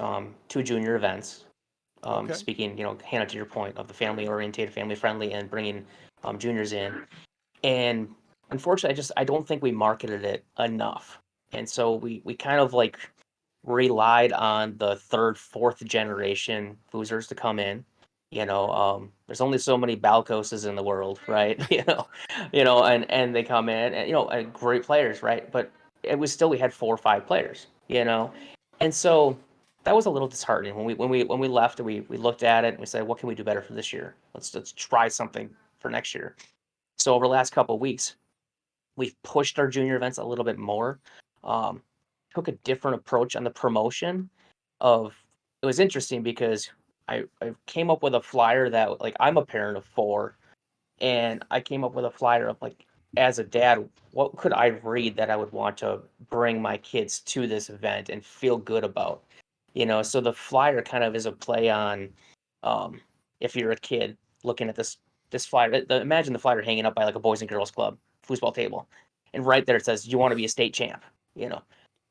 2 junior events. Okay. Speaking, Hannah, to your point of the family oriented, family friendly, and bringing juniors in. And unfortunately, I don't think we marketed it enough. And so we kind of like relied on the third, fourth generation boozers to come in. There's only so many Balcoses in the world, right? And they come in and and great players, right? But it was still we had 4 or 5 players, and so that was a little disheartening when we left and we looked at it and we said, what can we do better for this year? Let's try something for next year. So over the last couple of weeks, we've pushed our junior events a little bit more. Um, Took a different approach on the promotion of it was interesting because I came up with a flyer that like I'm a parent of 4 and I came up with a flyer of like as a dad, what could I read that I would want to bring my kids to this event and feel good about? So the flyer kind of is a play on if you're a kid looking at this flyer, imagine the flyer hanging up by like a boys and girls club foosball table. And right there it says, you want to be a state champ, you know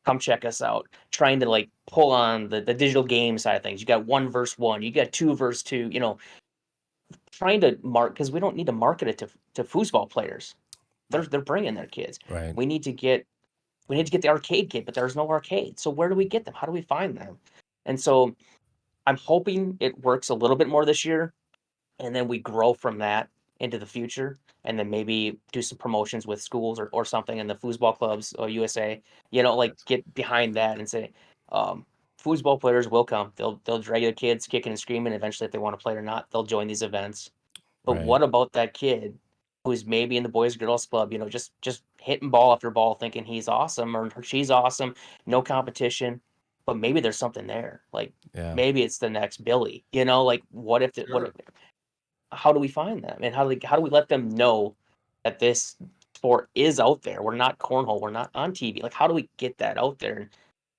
come check us out. Trying to like pull on the digital game side of things. You got 1 versus 1, you got 2 versus 2, trying to because we don't need to market it to foosball players. Right. They're bringing their kids. right. We need to get the arcade kid, but there's no arcade. So where do we get them? How do we find them? And so I'm hoping it works a little bit more this year, and then we grow from that. into the future, and then maybe do some promotions with schools or something in the foosball clubs or USA. Like Yes. get behind that and say, foosball players will come. They'll drag their kids kicking and screaming. Eventually, if they want to play or not, they'll join these events. But Right. what about that kid who's maybe in the boys girls club, just hitting ball after ball, thinking he's awesome or she's awesome, no competition, but maybe there's something there. Like Yeah. maybe it's the next Billy. Like what if Sure. how do we find them, and how do we let them know that this sport is out there? We're not cornhole. We're not on TV. Like how do we get that out there? And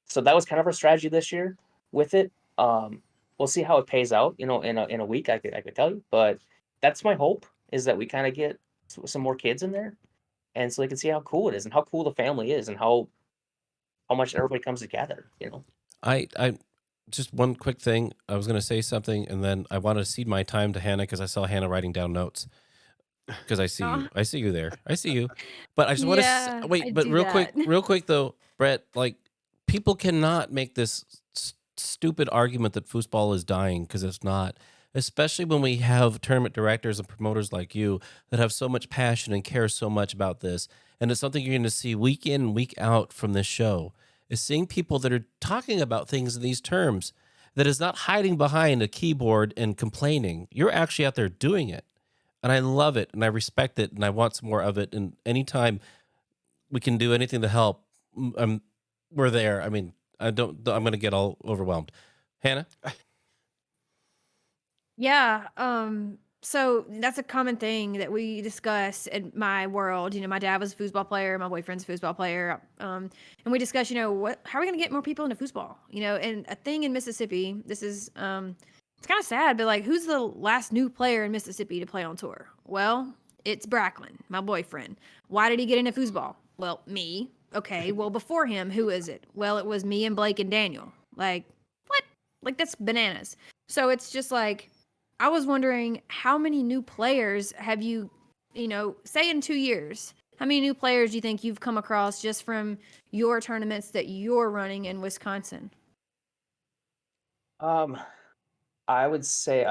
so that was kind of our strategy this year with it. We'll see how it pays out. In a week, I could tell you, but that's my hope is that we kind of get some more kids in there, and so they can see how cool it is and how cool the family is and how much everybody comes together. I just one quick thing. I was going to say something, and then I want to cede my time to Hannah because I saw Hannah writing down notes. Because Aw, I see you there. I see you. But I just want to yeah, I wait. But do that. real quick though, Brett. Like people cannot make this stupid argument that foosball is dying because it's not. Especially when we have tournament directors and promoters like you that have so much passion and care so much about this, and it's something you're going to see week in and week out from this show. Is seeing people that are talking about things in these terms that is not hiding behind a keyboard and complaining. You're actually out there doing it. And I love it and I respect it and I want some more of it. And anytime we can do anything to help, we're there. I mean, I'm going to get all overwhelmed. Hannah? Yeah, so that's a common thing that we discuss in my world. My dad was a foosball player, my boyfriend's a foosball player, and we discuss, how are we gonna get more people into foosball? And a thing in Mississippi, this is, it's kind of sad, but like, who's the last new player in Mississippi to play on tour? Well, it's Bracklin, my boyfriend. Why did he get into foosball? Well, me. Okay, well, before him, who is it? Well, it was me and Blake and Daniel. Like, what? Like, that's bananas. So it's just like, I was wondering how many new players have you, say in 2 years, how many new players do you think you've come across just from your tournaments that you're running in Wisconsin? Um, I would say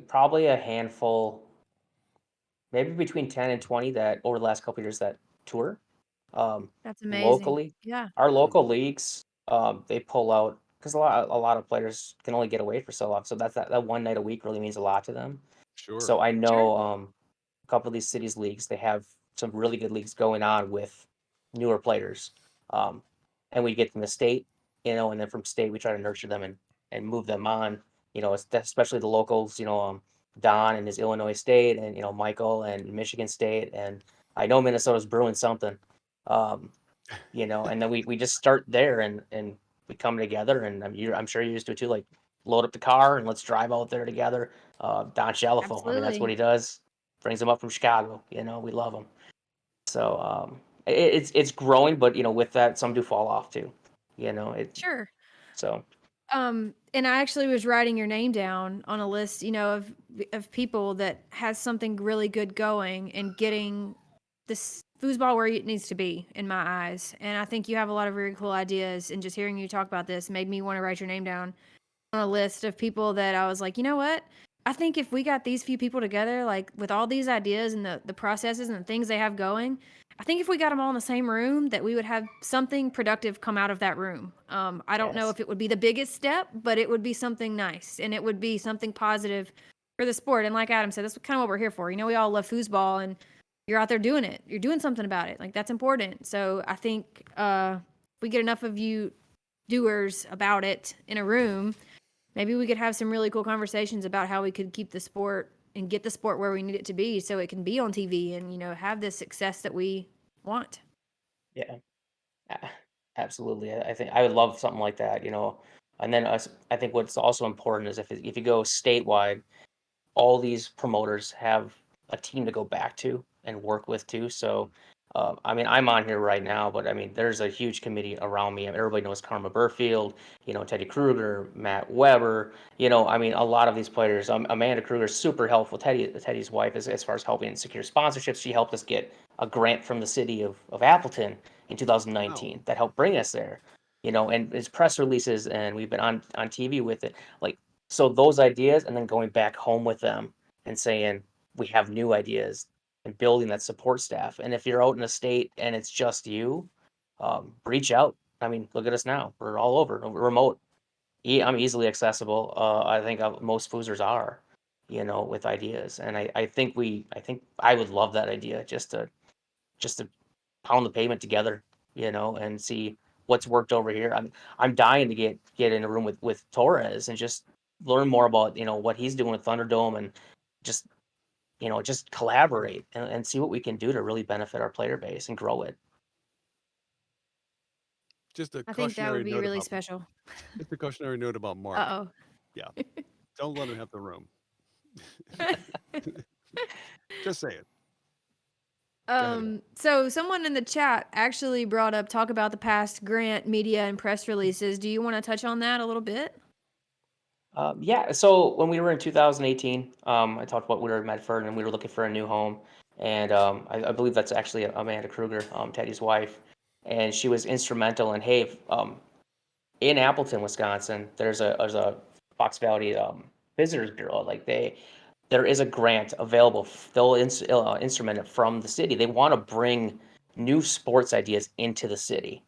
probably a handful, maybe between 10 and 20 that over the last couple of years that tour. That's amazing. Locally, Yeah. our Mm. local leagues, they pull out because a lot of players can only get away for so long. So that one night a week really means a lot to them. Sure. So I Sure. know a couple of these cities leagues, they have some really good leagues going on with newer players. Um, and we get from the state, and then from state we try to nurture them and move them on. Especially the locals. Don and his Illinois State, and Michael and Michigan State, and I know Minnesota's brewing something. Um, and then we just start there and we come together, and I'm sure you used to too, like load up the car and let's drive out there together. Don Shalafo, I mean that's what Absolutely. he does. Brings him up from Chicago. We love him. So it's growing, but with that, some do fall off too. It Sure. so And I actually was writing your name down on a list, of people that has something really good going and getting this foosball where it needs to be in my eyes. And I think you have a lot of very cool ideas. And just hearing you talk about this made me want to write your name down on a list of people that I was like, you know what? I think if we got these few people together, like with all these ideas and the processes and the things they have going, I think if we got them all in the same room, that we would have something productive come out of that room. I don't know yes, if it would be the biggest step, but it would be something nice and it would be something positive for the sport. And like Adam said, that's kind of what we're here for. We all love foosball and you're out there doing it. You're doing something about it. Like that's important. So I think if we get enough of you doers about it in a room, maybe we could have some really cool conversations about how we could keep the sport and get the sport where we need it to be so it can be on TV and, have the success that we want. yeah, absolutely. I think I would love something like that. And then I think what's also important is if you go statewide, all these promoters have a team to go back to and work with too. So, I mean, I'm on here right now, but I mean, there's a huge committee around me. Everybody knows Karma Burfield, Teddy Kruger, Matt Weber. I mean, a lot of these players. Amanda Kruger is super helpful. Teddy's wife is as far as helping secure sponsorships. She helped us get a grant from the city of Appleton in Wow. 2019 that helped bring us there. And it's press releases, and we've been on TV with it. Like so those ideas, and then going back home with them and saying, we have new ideas and building that support staff. And if you're out in a state and it's just you, reach out. I mean, look at us now. We're all over. We're remote. I'm easily accessible. I think most Foosers are, with ideas. And I think I would love that idea just to pound the pavement together, and see what's worked over here. I'm dying to get in a room with Torres and just learn more about, what he's doing with Thunderdome, and just, just collaborate and see what we can do to really benefit our player base and grow it. Just a I think that would cautionary be note really about special. just a cautionary note about Mark. Uh Yeah, don't let him have the room. oh. Just say it. Go ahead, Matt. So someone in the chat actually brought up talk about the past grant media and press releases. Do you want to touch on that a little bit? Yeah, so when we were in 2018, I talked about we were in Medford and we were looking for a new home. And I believe that's actually Amanda Kruger, Teddy's wife. And she was instrumental in, hey, in Appleton, Wisconsin, there's a Fox Valley Visitors Bureau. Like there is a grant available. They'll instrument it from the city. They want to bring new sports ideas into the city,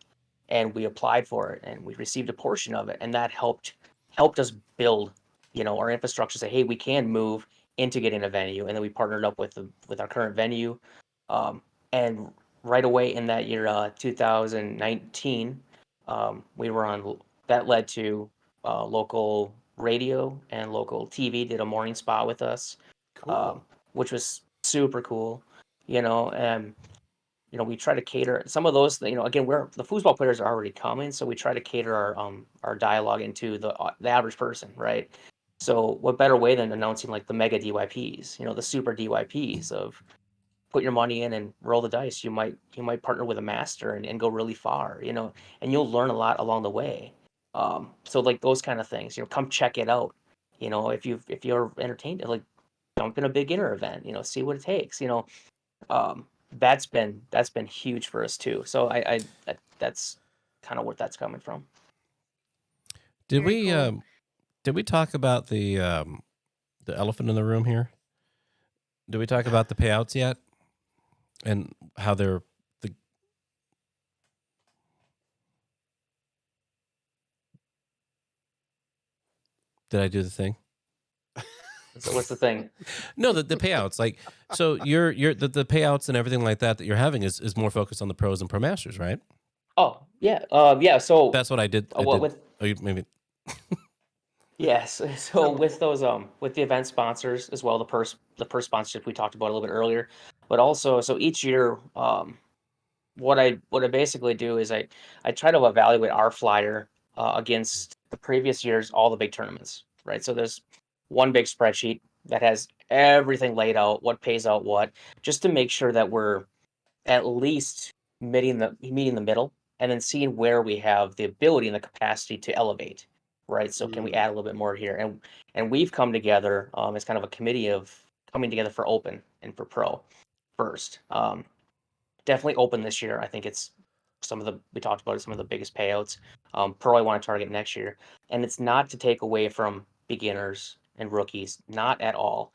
and we applied for it, and we received a portion of it, and that helped us build, our infrastructure. Say, hey, we can move into getting a venue, and then we partnered up with our current venue, and right away in that year, 2019, we were on. That led to local radio and local TV did a morning spot with us, Cool. which was super cool, and we try to cater some of those. Again, the foosball players are already coming, so we try to cater our dialogue into the average person, right? So what better way than announcing like the mega DYPs, the super DYPs of put your money in and roll the dice. You might partner with a master and go really far, and you'll learn a lot along the way. So like those kind of things, come check it out. If you're entertained, like jump in a beginner event, see what it takes. That's been huge for us too. So that's kind of where that's coming from. Did Very we cool. did we talk about the elephant in the room here? Did we talk about the payouts yet? And how they're the Did I do the thing? So what's the thing? No, the payouts. Like, so you're the payouts and everything like that you're having is more focused on the pros and pro masters, right? Oh yeah, yeah. So That's what I did. I what did. with Oh, maybe. yes. So with those with the event sponsors as well, the purse sponsorship we talked about a little bit earlier, but also so each year, what I basically do is I try to evaluate our flyer against the previous year's all the big tournaments, right? So there's one big spreadsheet that has everything laid out, what pays out what, just to make sure that we're at least meeting the middle, and then seeing where we have the ability and the capacity to elevate, right? So can we add a little bit more here? And we've come together as kind of a committee of coming together for open and for pro first. Definitely open this year. I think it's we talked about it, some of the biggest payouts. Pro I want to target next year, and it's not to take away from beginners and rookies, not at all.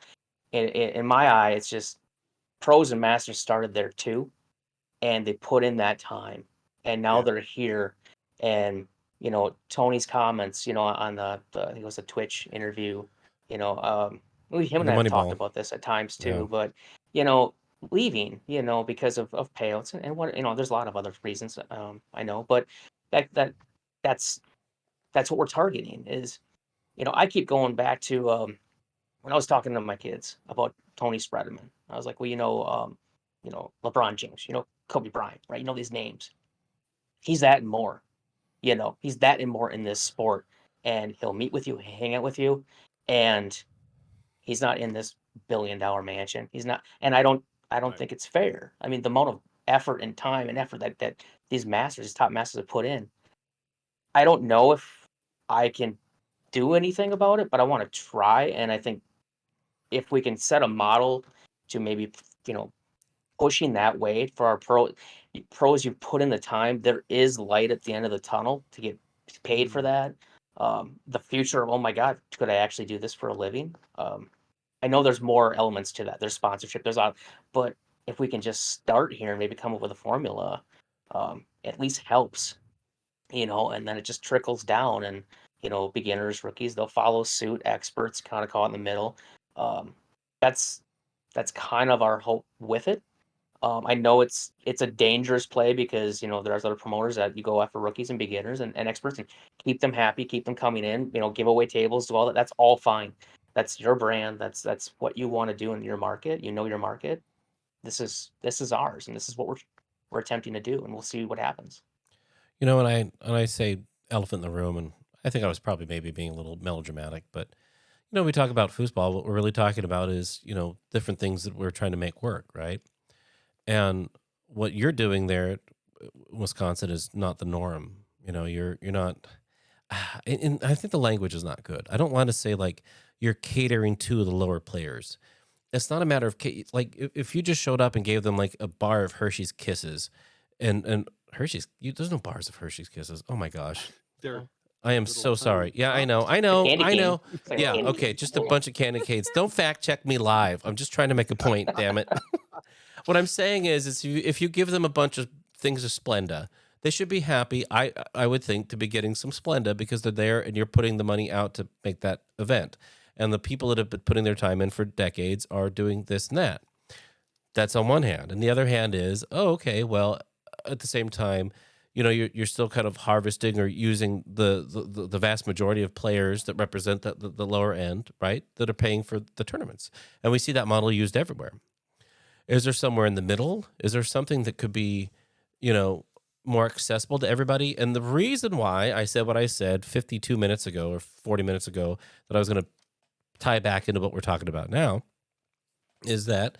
In my eye, it's just pros and masters started there too, and they put in that time, and now Yeah. they're here. And Tony's comments, on the I think it was a Twitch interview, him and The I have money talked ball. about this at times Yeah. too. But leaving, because of payouts, and what, there's a lot of other reasons, I know, but that that that's that's what we're targeting. Is I keep going back to when I was talking to my kids about Tony Spreadman. I was like, well, LeBron James, Kobe Bryant, right? These names. He's that and more. He's that and more in this sport. And he'll meet with you, hang out with you, and he's not in this $1 billion mansion. He's not, and I don't Right. think it's fair. I mean, the amount of effort and time and effort that these top masters have put in. I don't know if I can do anything about it, but I want to try. And I think if we can set a model to maybe, you know, pushing that way for our pros, you've put in the time, there is light at the end of the tunnel to get paid for Mm. that. The future, oh my God, could I actually do this for a living? I know there's more elements to that. There's sponsorship, but if we can just start here and maybe come up with a formula, at least helps, and then it just trickles down and, beginners, rookies, they'll follow suit, experts kind of caught in the middle. Um, that's that's kind of our hope with it. I know it's a dangerous play because there's other promoters that you go after rookies and beginners and experts and keep them happy, keep them coming in, give away tables, do all that. That's all fine. That's your brand. That's what you want to do in your market. You know your market. This is ours, and this is what we're attempting to do, and we'll see what happens. When I say elephant in the room, and I think I was probably maybe being a little melodramatic, but we talk about foosball. What we're really talking about is different things that we're trying to make work, right? And what you're doing there at Wisconsin is not the norm. You're not. And I think the language is not good. I don't want to say like you're catering to the lower players. It's not a matter of like if you just showed up and gave them like a bar of Hershey's Kisses, and Hershey's, there's no bars of Hershey's Kisses. Oh my gosh. They're I am little so sorry. tiny Yeah, I know. drops. I The know. candy I cane. know. It's like a Yeah, candy okay. cane. Just a bunch of candy canes. Don't fact check me live. I'm just trying to make a point, damn it. What I'm saying is if you give them a bunch of things of Splenda, they should be happy. I would think to be getting some Splenda because they're there and you're putting the money out to make that event. And the people that have been putting their time in for decades are doing this and that. That's on one hand. And the other hand is, oh, okay, well, at the same time, you're still kind of harvesting or using the vast majority of players that represent the lower end, right? That are paying for the tournaments. And we see that model used everywhere. Is there somewhere in the middle? Is there something that could be, more accessible to everybody? And the reason why I said what I said 52 minutes ago or 40 minutes ago that I was going to tie back into what we're talking about now is that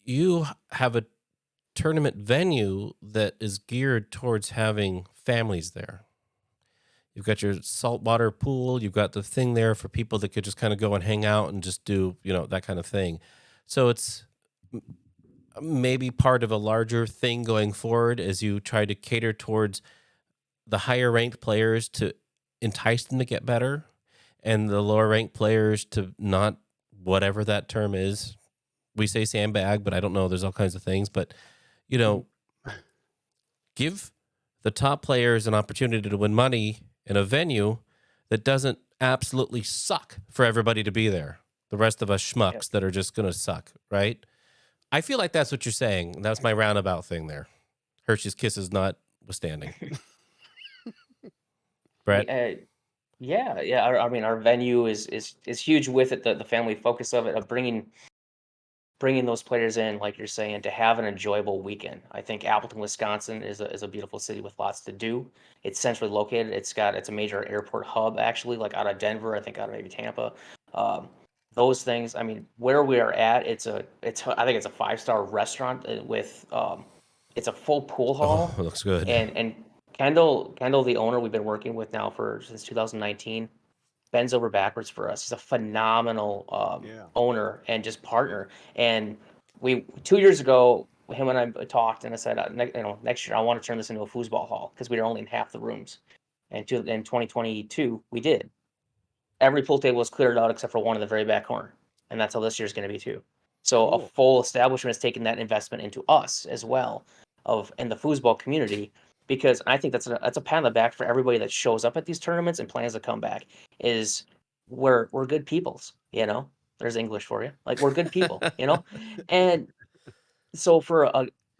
you have a tournament venue that is geared towards having families there. You've got your saltwater pool. You've got the thing there for people that could just kind of go and hang out and just do, that kind of thing. So it's maybe part of a larger thing going forward as you try to cater towards the higher ranked players to entice them to get better and the lower ranked players to not, whatever that term is. We say sandbag, but I don't know. There's all kinds of things. But, give the top players an opportunity to win money in a venue that doesn't absolutely suck for everybody to be there. The rest of us schmucks that are just going to suck, right? I feel like that's what you're saying. That's my roundabout thing there. Hershey's Kisses notwithstanding. Brett? Yeah. I mean, our venue is huge with it. The family focus of it, of bringing those players in, like you're saying, to have an enjoyable weekend. I think Appleton, Wisconsin is a beautiful city with lots to do. It's centrally located. It's a major airport hub, actually, like out of Denver, I think out of maybe Tampa. Um, those things, I mean, where we are at, I think it's a 5-star restaurant it's a full pool hall. Oh, it looks good. And Kendall, the owner we've been working with now since 2019, bends over backwards for us. He's a phenomenal Yeah. owner and just partner. And 2 years ago, him and I talked, and I said, next year I want to turn this into a foosball hall because we were only in half the rooms. And in 2022, we did. Every pool table was cleared out except for one in the very back corner, and that's how this year's going to be too. So a Cool. full establishment is taking that investment into us as well, in the foosball community, because I think that's a pat on the back for everybody that shows up at these tournaments and plans to come back. Is we're good peoples, There's English for you. Like, we're good people, And so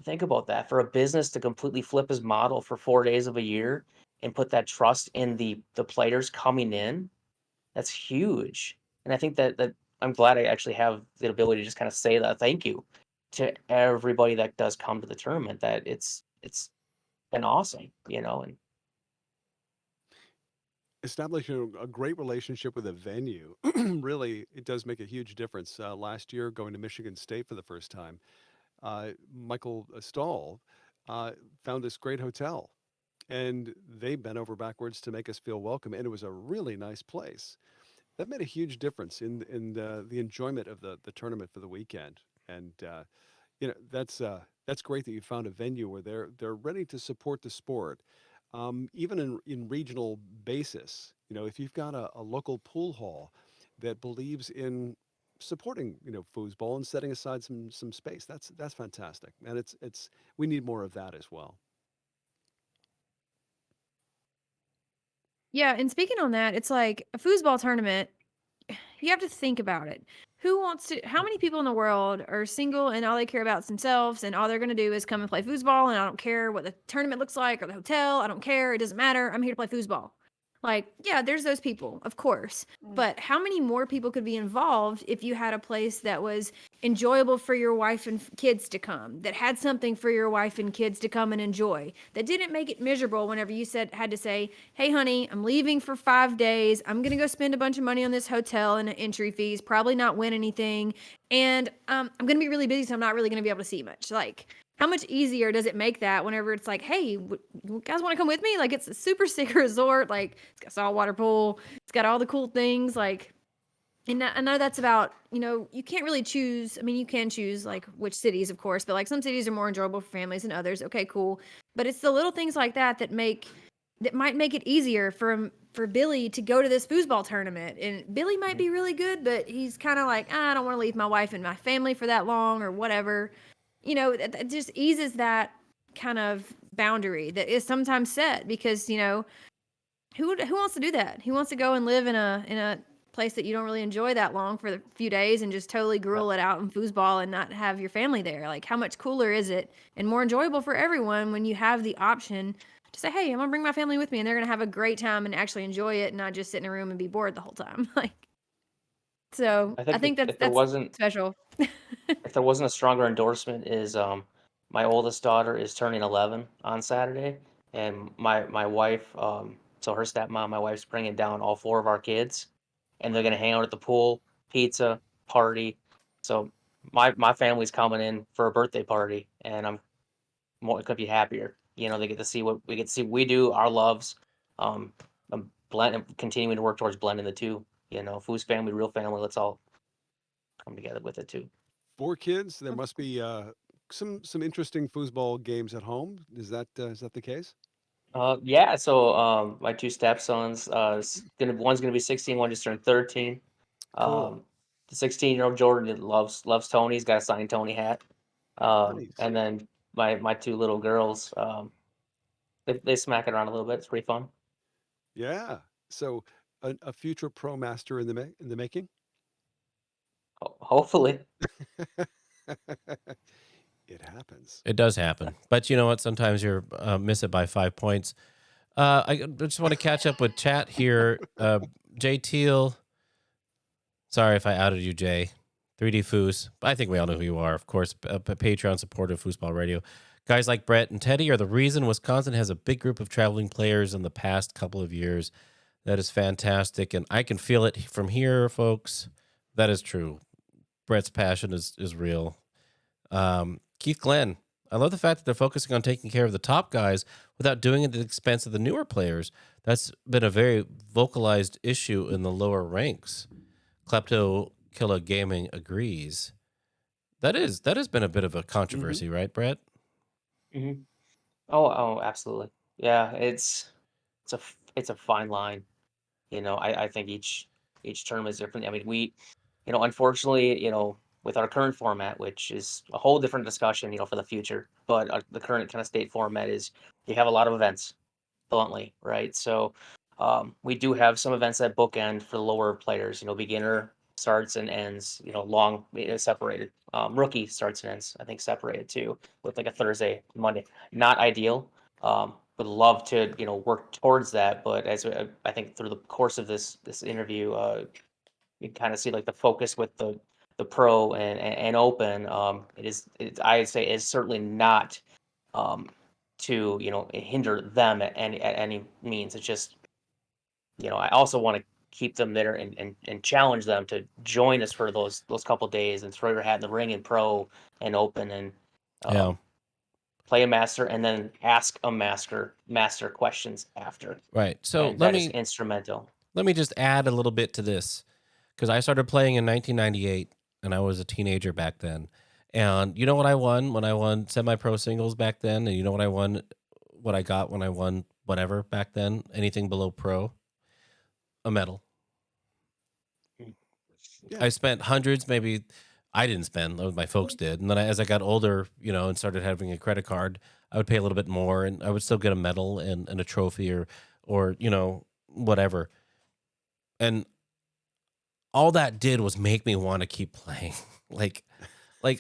think about that, for a business to completely flip his model for 4 days of a year and put that trust in the players coming in, that's huge. And I think that I'm glad I actually have the ability to just kind of say that thank you to everybody that does come to the tournament, that it's been awesome, and Establishing a great relationship with a venue, really, it does make a huge difference. Last year, going to Michigan State for the first time, Michael Stahl uh, found this great hotel, and they bent over backwards to make us feel welcome, and it was a really nice place. That made a huge difference in the enjoyment of the tournament for the weekend. And that's great that you found a venue where they're ready to support the sport, even in regional basis. If you've got a local pool hall that believes in supporting foosball and setting aside some space. That's fantastic, and it's we need more of that as well. Yeah, and speaking on that, it's like a foosball tournament. You have to think about it. How many people in the world are single and all they care about is themselves and all they're going to do is come and play foosball and I don't care what the tournament looks like or the hotel. I don't care. It doesn't matter. I'm here to play foosball. Like, yeah, there's those people, of course. But how many more people could be involved if you had a place that was enjoyable for your wife and kids to come, that had something for your wife and kids to come and enjoy, that didn't make it miserable whenever you had to say, hey, honey, I'm leaving for 5 days. I'm going to go spend a bunch of money on this hotel and entry fees, probably not win anything. And I'm going to be really busy, so I'm not really going to be able to see much. Like, how much easier does it make that whenever it's like, hey, you guys want to come with me? Like, it's a super sick resort. Like, it's got saltwater pool. It's got all the cool things. Like, and I know that's about, you can't really choose. I mean, you can choose like which cities, of course, but like some cities are more enjoyable for families than others. Okay, cool. But it's the little things like that that might make it easier for Billy to go to this foosball tournament. And Billy might be really good, but he's kind of like, I don't want to leave my wife and my family for that long or whatever. It just eases that kind of boundary that is sometimes set because, who wants to do that? Who wants to go and live in a place that you don't really enjoy that long for a few days and just totally gruel it out in foosball and not have your family there? Like, how much cooler is it and more enjoyable for everyone when you have the option to say, hey, I'm gonna bring my family with me and they're gonna have a great time and actually enjoy it and not just sit in a room and be bored the whole time. So I I think think if that's special. there wasn't a stronger endorsement is my oldest daughter is turning 11 on Saturday, and my wife, so her stepmom, my wife's bringing down all four of our kids, and they're gonna hang out at the pool, pizza, party. So my family's coming in for a birthday party, and could be happier. They get to see what we get to see. We do our loves, continuing to work towards blending the two. Foos family, real family. Let's all come together with it too. 4 kids. There must be some interesting foosball games at home. Is that the case? Yeah. So, my two stepsons, one's gonna be 16, one just turned 13. Cool. The 16-year-old Jordan loves Tony. He's got a signed Tony hat. Nice. And then my two little girls, they smack it around a little bit. It's pretty fun. Yeah. So a future pro master in the making. Hopefully. It happens. It does happen. But you know what? Sometimes you're miss it by 5 points. I just want to catch up with chat here. Jay Teal. Sorry if I outed you, Jay. 3D Foos. I think we all know who you are. Of course, a Patreon supporter of Foosball Radio. Guys like Brett and Teddy are the reason Wisconsin has a big group of traveling players in the past couple of years. That is fantastic. And I can feel it from here, folks. That is true. Brett's passion is real. Keith Glenn. I love the fact that they're focusing on taking care of the top guys without doing it at the expense of the newer players. That's been a very vocalized issue in the lower ranks. Klepto Killa Gaming agrees. That has been a bit of a controversy, right, Brett? hmm Oh, absolutely. Yeah, it's a fine line. I think each term is different. I mean, unfortunately, with our current format, which is a whole different discussion, for the future, but the current kind of state format is you have a lot of events, bluntly, right? So, we do have some events that bookend for the lower players. Beginner starts and ends. Long separated. Rookie starts and ends. I think separated too, with like a Thursday, Monday. Not ideal. Would love to work towards that, but as I think through the course of this interview, you kind of see like the focus with the pro and open. I'd say is certainly not to hinder them at any means. It's just I also want to keep them there and challenge them to join us for those couple days and throw your hat in the ring in pro and open and Yeah. play a master and then ask a master questions after. Right. So And that is instrumental. let me just add a little bit to this because I started playing in 1998 and I was a teenager back then. And you know what I won when I won semi-pro singles back then? And you know what I won, what I got when I won whatever back then? Anything below pro? A medal. Yeah. I spent hundreds, maybe I didn't spend, my folks did. And then as I got older, and started having a credit card, I would pay a little bit more and I would still get a medal and a trophy or, whatever. And all that did was make me want to keep playing. like,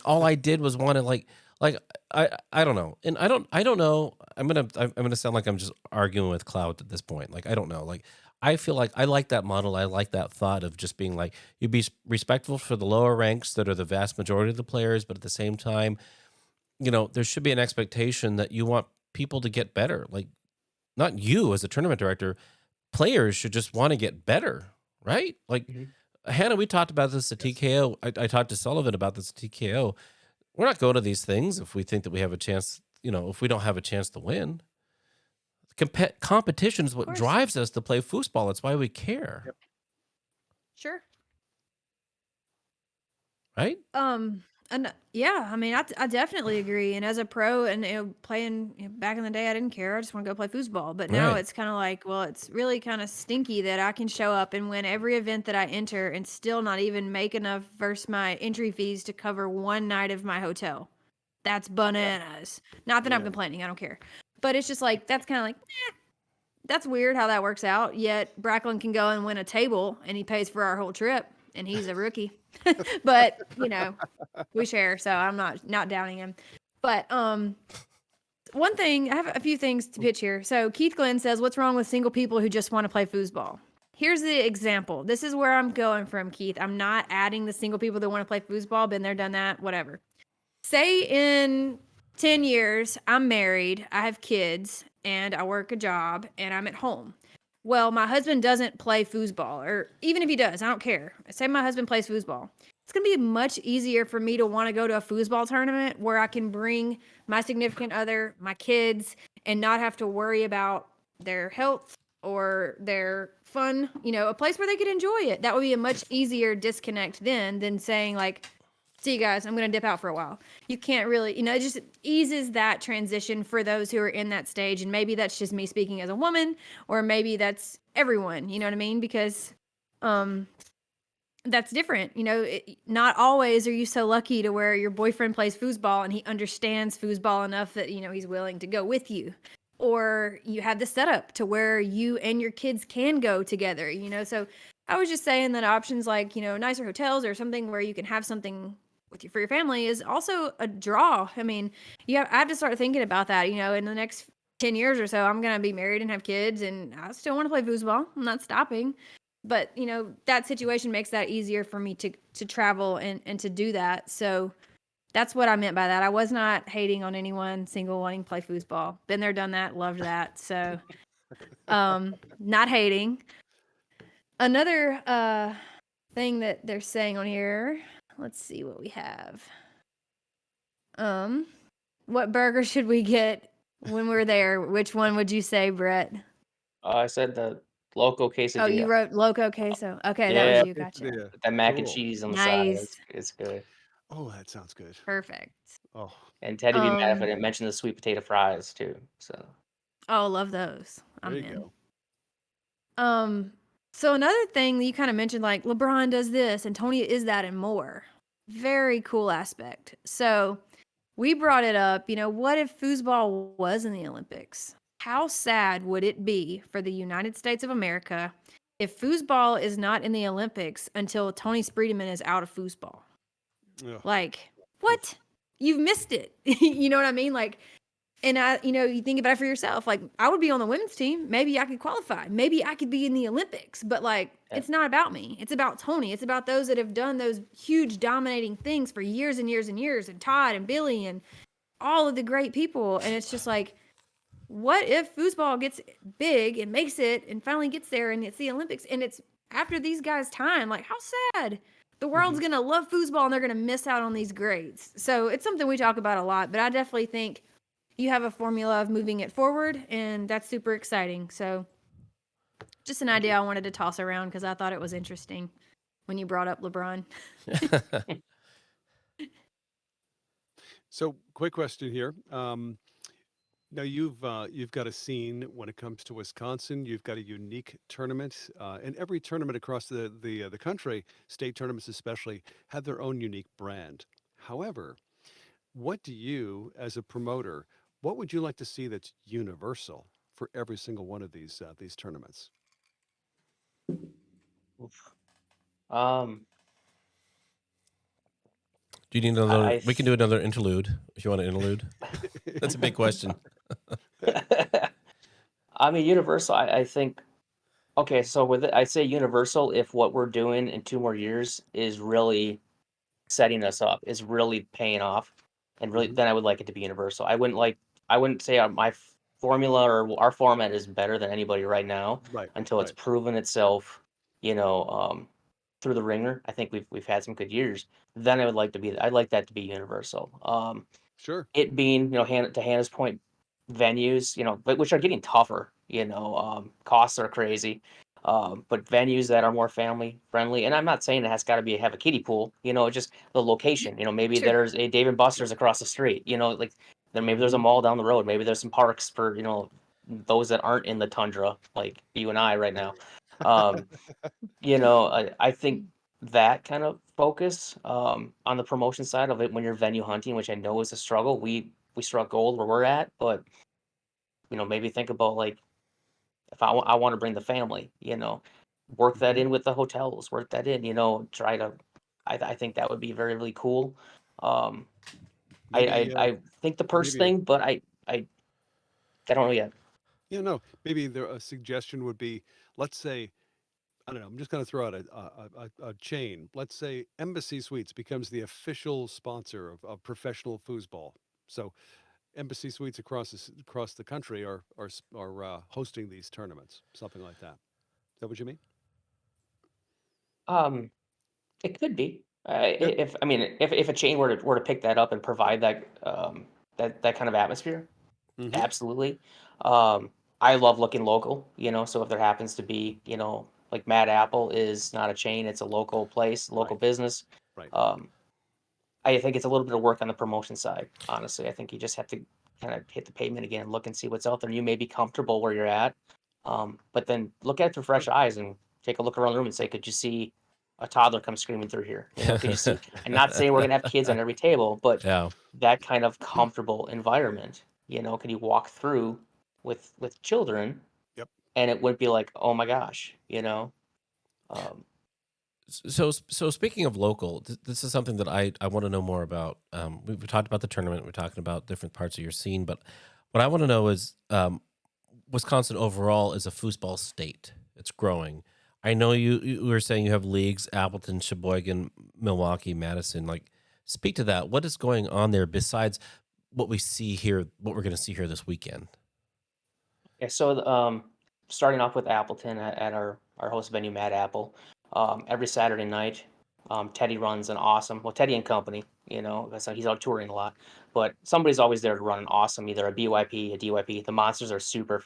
all I did was want to like I don't know. And I don't know. I'm gonna sound like I'm just arguing with Cloud at this point. Like, I don't know. Like, I feel like I like that model. I like that thought of just being like, you be respectful for the lower ranks that are the vast majority of the players, but at the same time, there should be an expectation that you want people to get better. Like, not you as a tournament director, players should just want to get better, right? Like, Mhm. Hannah, we talked about this at TKO. I talked to Sullivan about this at TKO. We're not going to these things if we think that we have a chance, if we don't have a chance to win. Competition is Of what course. drives us to play foosball. That's why we care, Yep. Sure. right? And yeah, I mean, I definitely agree. And as a pro and playing back in the day, I didn't care. I just want to go play foosball. But now Right. it's kind of like, well, it's really kind of stinky that I can show up and win every event that I enter and still not even make enough versus my entry fees to cover one night of my hotel. That's bananas. Not that I'm Yeah. complaining. I don't care. But it's just like, that's kind of like, that's weird how that works out. Yet Bracklin can go and win a table and he pays for our whole trip and he's a rookie. But, we share, so I'm not doubting him. But one thing, I have a few things to pitch here. So Keith Glenn says, what's wrong with single people who just want to play foosball? Here's the example. This is where I'm going from, Keith. I'm not adding the single people that want to play foosball. Been there, done that, whatever. Say in 10 years, I'm married, I have kids, and I work a job, and I'm at home. Well, my husband doesn't play foosball, or even if he does, I don't care. Say my husband plays foosball. It's going to be much easier for me to want to go to a foosball tournament where I can bring my significant other, my kids, and not have to worry about their health or their fun, a place where they could enjoy it. That would be a much easier disconnect then than saying like, see you guys, I'm going to dip out for a while. You can't really, it just eases that transition for those who are in that stage. And maybe that's just me speaking as a woman, or maybe that's everyone, you know what I mean? Because, that's different. Not always are you so lucky to where your boyfriend plays foosball and he understands foosball enough that, he's willing to go with you. Or you have the setup to where you and your kids can go together, So I was just saying that options like, nicer hotels or something where you can have something for your family is also a draw. I mean, I have to start thinking about that, in the next 10 years or so, I'm going to be married and have kids and I still want to play foosball. I'm not stopping. But, that situation makes that easier for me to travel and to do that. So that's what I meant by that. I was not hating on anyone single wanting to play foosball. Been there, done that, loved that. So not hating. Another thing that they're saying on here, let's see what we have. What burger should we get when we're there? Which one would you say, Brett? I said the local quesadilla. Oh, you wrote Loco Queso. Okay, that Yeah, was you. Gotcha. Yeah. with that mac and Cool. cheese on the side. Nice. It's good. Oh, that sounds good. Perfect. Oh, And Teddy be mad if I Um, didn't mention the sweet potato fries too. So oh, love those. there I'm you in. go. So another thing that you kind of mentioned, like LeBron does this and Tony is that and more. Very cool aspect. So we brought it up, what if foosball was in the Olympics? How sad would it be for the United States of America if foosball is not in the Olympics until Tony Spreedeman is out of foosball? Ugh. Like, what? You've missed it. You know what I mean? Like, and you think about it for yourself. Like, I would be on the women's team. Maybe I could qualify. Maybe I could be in the Olympics. But like, Yeah. it's not about me. It's about Tony. It's about those that have done those huge dominating things for years and years and years. And Todd and Billy and all of the great people. And it's just like, what if foosball gets big and makes it and finally gets there and it's the Olympics and it's after these guys' time? Like, how sad. The world's going to love foosball and they're going to miss out on these grades. So it's something we talk about a lot. But I definitely think you have a formula of moving it forward, and that's super exciting. So just an idea I wanted to toss around because I thought it was interesting when you brought up LeBron. So, quick question here. Now you've got a scene when it comes to Wisconsin. You've got a unique tournament, and every tournament across the country, state tournaments especially, have their own unique brand. However, what do you, as a promoter, what would you like to see that's universal for every single one of these tournaments? Oof. Um, Do you need I, another? I We can do another interlude if you want an interlude. That's a big question. I mean, Universal. I think. Okay, so with it, I'd say Universal if what we're doing in 2 more years is really setting us up, is really paying off, and really, Hmm. then I would like it to be Universal. I wouldn't say my formula or our format is better than anybody right now Right, until it's right. proven itself, you know, through the ringer. I think we've had some good years. Then I would like to be. I'd like that to be Universal. Sure. It being, to Hannah's point, venues, but which are getting tougher. Costs are crazy. But venues that are more family friendly, and I'm not saying it has got to be have a kiddie pool. Just the location. Maybe Sure. there's a Dave and Buster's across the street. Like then maybe there's a Hmm. mall down the road. Maybe there's some parks for those that aren't in the tundra like you and I right now. Um, I think that kind of focus on the promotion side of it when you're venue hunting, which I know is a struggle. We struck gold where we're at, but maybe think about like if I want to bring the family, work that Hmm. in with the hotels, work that in, try to. I think that would be very really cool. Um, Maybe I think the purse maybe thing, but I don't know yet. no. Maybe a suggestion would be, let's say, I don't know. I'm just going to throw out a chain. Let's say Embassy Suites becomes the official sponsor of professional foosball. So Embassy Suites across the country are hosting these tournaments, something like that. Is that what you mean? Um, it could be. Yeah. If I mean, if a chain were to pick that up and provide that kind of atmosphere, Hmm. absolutely. Um, I love looking local, so if there happens to be, like Mad Apple is not a chain, it's a local place, local Right. business. Right. Um, I think it's a little bit of work on the promotion side, honestly. I think you just have to kind of hit the pavement again, look and see what's out there. You may be comfortable where you're at, but then look at it through Sure. fresh eyes and take a look around the room and say, could you see a toddler come screaming through here? Could you see? And not saying we're gonna have kids on every table, but Yeah. that kind of comfortable environment. Can you walk through with children Yep. and it wouldn't be like, oh my gosh. Um, So speaking of local, this is something that I want to know more about. We've talked about the tournament. We're talking about different parts of your scene, but what I want to know is Wisconsin overall is a foosball state. It's growing. I know you were saying you have leagues: Appleton, Sheboygan, Milwaukee, Madison. Like, speak to that. What is going on there besides what we see here? What we're going to see here this weekend? Yeah, so starting off with Appleton at our host venue, Mad Apple, every Saturday night, Teddy runs an awesome, well, Teddy and company, so he's out touring a lot, but somebody's always there to run an awesome, either a BYP, a DYP. The monsters are super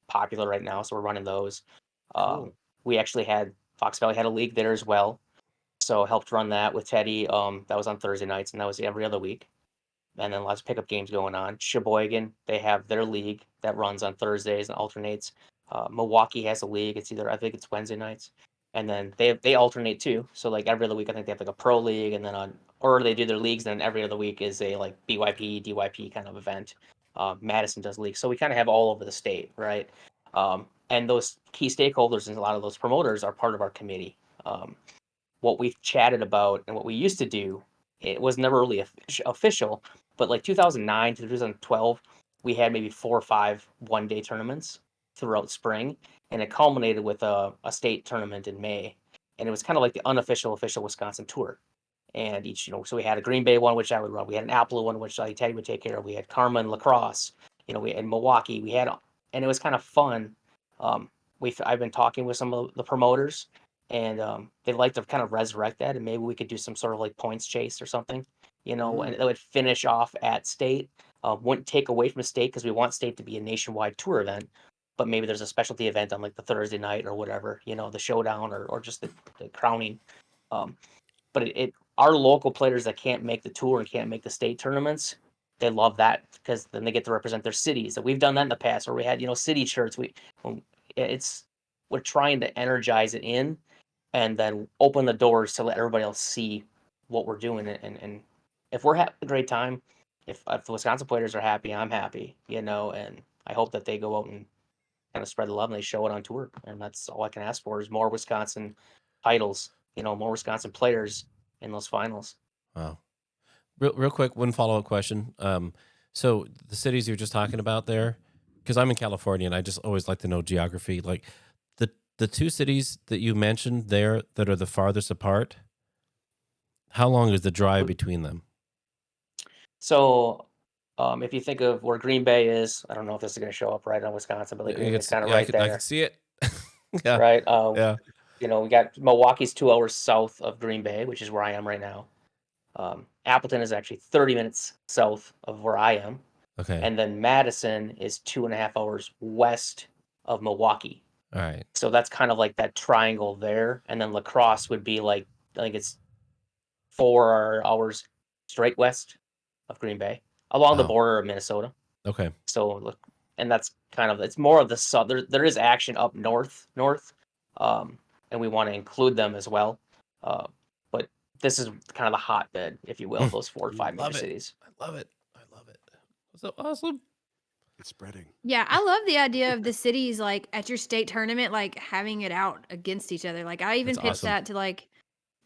popular right now, so we're running those. Um, Cool. we actually had Fox Valley had a league there as well, so helped run that with Teddy. That was on Thursday nights, and that was every other week and then lots of pickup games going on. Sheboygan, they have their league that runs on Thursdays and alternates. Milwaukee has a league. It's either I think it's Wednesday nights, and then they alternate too. So like every other week, I think they have like a pro league, and then or they do their leagues. And then every other week is a like BYP, DYP kind of event. Madison does leagues, so we kind of have all over the state, right? And those key stakeholders and a lot of those promoters are part of our committee. What we've chatted about and what we used to do, it was never really official, but like 2009 to 2012, we had maybe 4 or 5 one-day tournaments throughout spring, and it culminated with a state tournament in May, and it was kind of like the unofficial official Wisconsin tour. And each, so we had a Green Bay one, which I would run. We had an Apple one, which Teddy would take care of. We had Carmen Lacrosse. We had Milwaukee. And it was kind of fun. I've been talking with some of the promoters, and they'd like to kind of resurrect that, and maybe we could do some sort of like points chase or something, and Mm. it would finish off at state. Wouldn't take away from state because we want state to be a nationwide tour event, but maybe there's a specialty event on like the Thursday night or whatever, the showdown or just the crowning. Um, but our local players that can't make the tour and can't make the state tournaments, they love that because then they get to represent their cities. And we've done that in the past where we had, city shirts. We're trying to energize it in and then open the doors to let everybody else see what we're doing. And if we're having a great time, if the Wisconsin players are happy, I'm happy, and I hope that they go out and kind of spread the love and they show it on tour. And that's all I can ask for is more Wisconsin titles, more Wisconsin players in those finals. Wow. Real quick, one follow-up question. So the cities you're just talking about there, because I'm in California and I just always like to know geography. Like the two cities that you mentioned there that are the farthest apart, how long is the drive between them? So if you think of where Green Bay is, I don't know if this is going to show up right on Wisconsin, but like Green Bay's kind of right there. I can see it. Yeah. Right. Yeah. We got Milwaukee's 2 hours south of Green Bay, which is where I am right now. Appleton is actually 30 minutes south of where I am. Okay. And then Madison is 2.5 hours west of Milwaukee. All right. So that's kind of like that triangle there. And then La Crosse would be like, I think it's 4 hours straight west of Green Bay, along the border of Minnesota. Okay. So look, and that's kind of, it's more of the south. There is action up north, and we want to include them as well. But this is kind of the hotbed, if you will, of those 4 or 5 major cities. I love it. So awesome. It's spreading. Yeah, I love the idea of the cities like at your state tournament, like having it out against each other. Like I even That's pitched awesome. that to like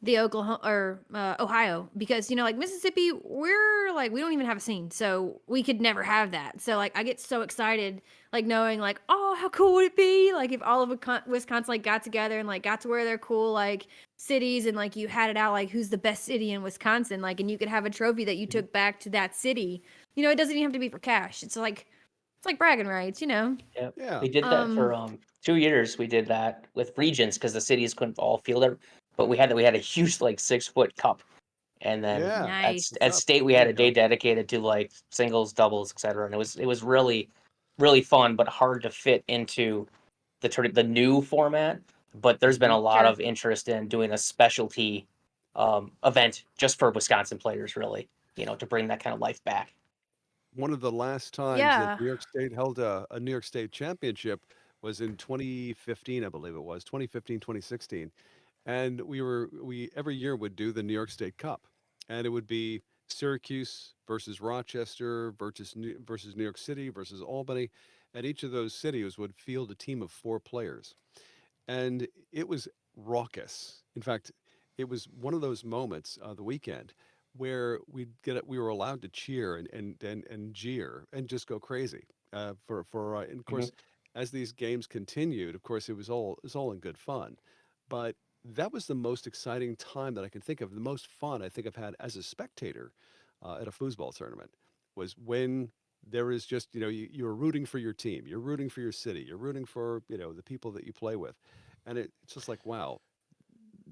the Oklahoma or Ohio because like Mississippi, we're like we don't even have a scene, so we could never have that. So like I get so excited like knowing like oh how cool would it be like if all of Wisconsin like got together and like got to wear their cool like cities and like you had it out like who's the best city in Wisconsin like and you could have a trophy that you took back to that city. It doesn't even have to be for cash. It's like bragging rights, Yeah. Yeah. We did that for 2 years. We did that with regions because the cities couldn't all field it. But we had a huge like 6-foot cup, and then Yeah. nice. at state we had a day dedicated to like singles, doubles, etc. And it was really, really fun, but hard to fit into the new format. But there's been a lot of interest in doing a specialty event just for Wisconsin players, really, to bring that kind of life back. One of the last times that New York State held a New York State championship was in 2015, I believe it was 2015, 2016. And we every year would do the New York State Cup, and it would be Syracuse versus Rochester versus New York City versus Albany, and each of those cities would field a team of 4 players, and it was raucous. In fact, it was one of those moments the weekend where we were allowed to cheer and jeer and just go crazy and of course as these games continued, of course it was all in good fun, but that was the most exciting time that I can think of. The most fun I think I've had as a spectator at a foosball tournament was when there is just, you're rooting for your team, you're rooting for your city, you're rooting for, the people that you play with. And it's just like, wow,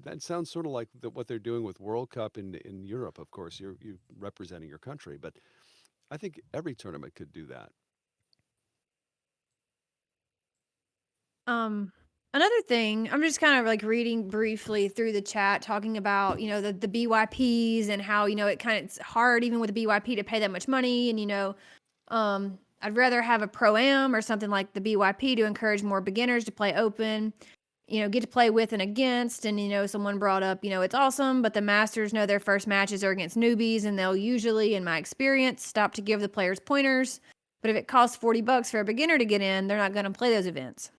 that sounds sort of like what they're doing with World Cup in Europe. Of course, you're representing your country, but I think every tournament could do that. Another thing, I'm just kind of like reading briefly through the chat, talking about, the BYPs and how, it's hard even with the BYP to pay that much money. And, I'd rather have a pro-am or something like the BYP to encourage more beginners to play open, get to play with and against. And, someone brought up, it's awesome, but the masters know their first matches are against newbies and they'll usually, in my experience, stop to give the players pointers. But if it costs $40 for a beginner to get in, they're not going to play those events.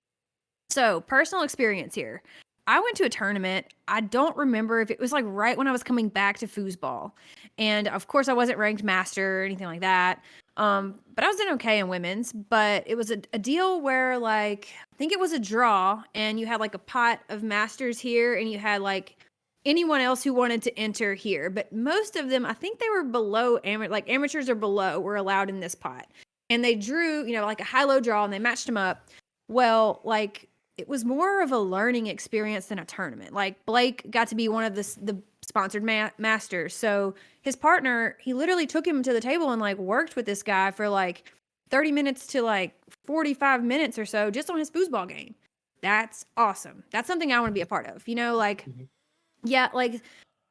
So, personal experience here. I went to a tournament. I don't remember if it was like right when I was coming back to foosball. And of course, I wasn't ranked master or anything like that. But I was doing okay in women's. But it was a deal where like, I think it was a draw and you had like a pot of masters here and you had like anyone else who wanted to enter here. But most of them, I think they were below, like amateurs or below were allowed in this pot. And they drew, like a high-low draw and they matched them up. Well, like, it was more of a learning experience than a tournament. Like Blake got to be one of the sponsored masters. So his partner, he literally took him to the table and like worked with this guy for like 30 minutes to like 45 minutes or so just on his foosball game. That's awesome. That's something I want to be a part of. Yeah, like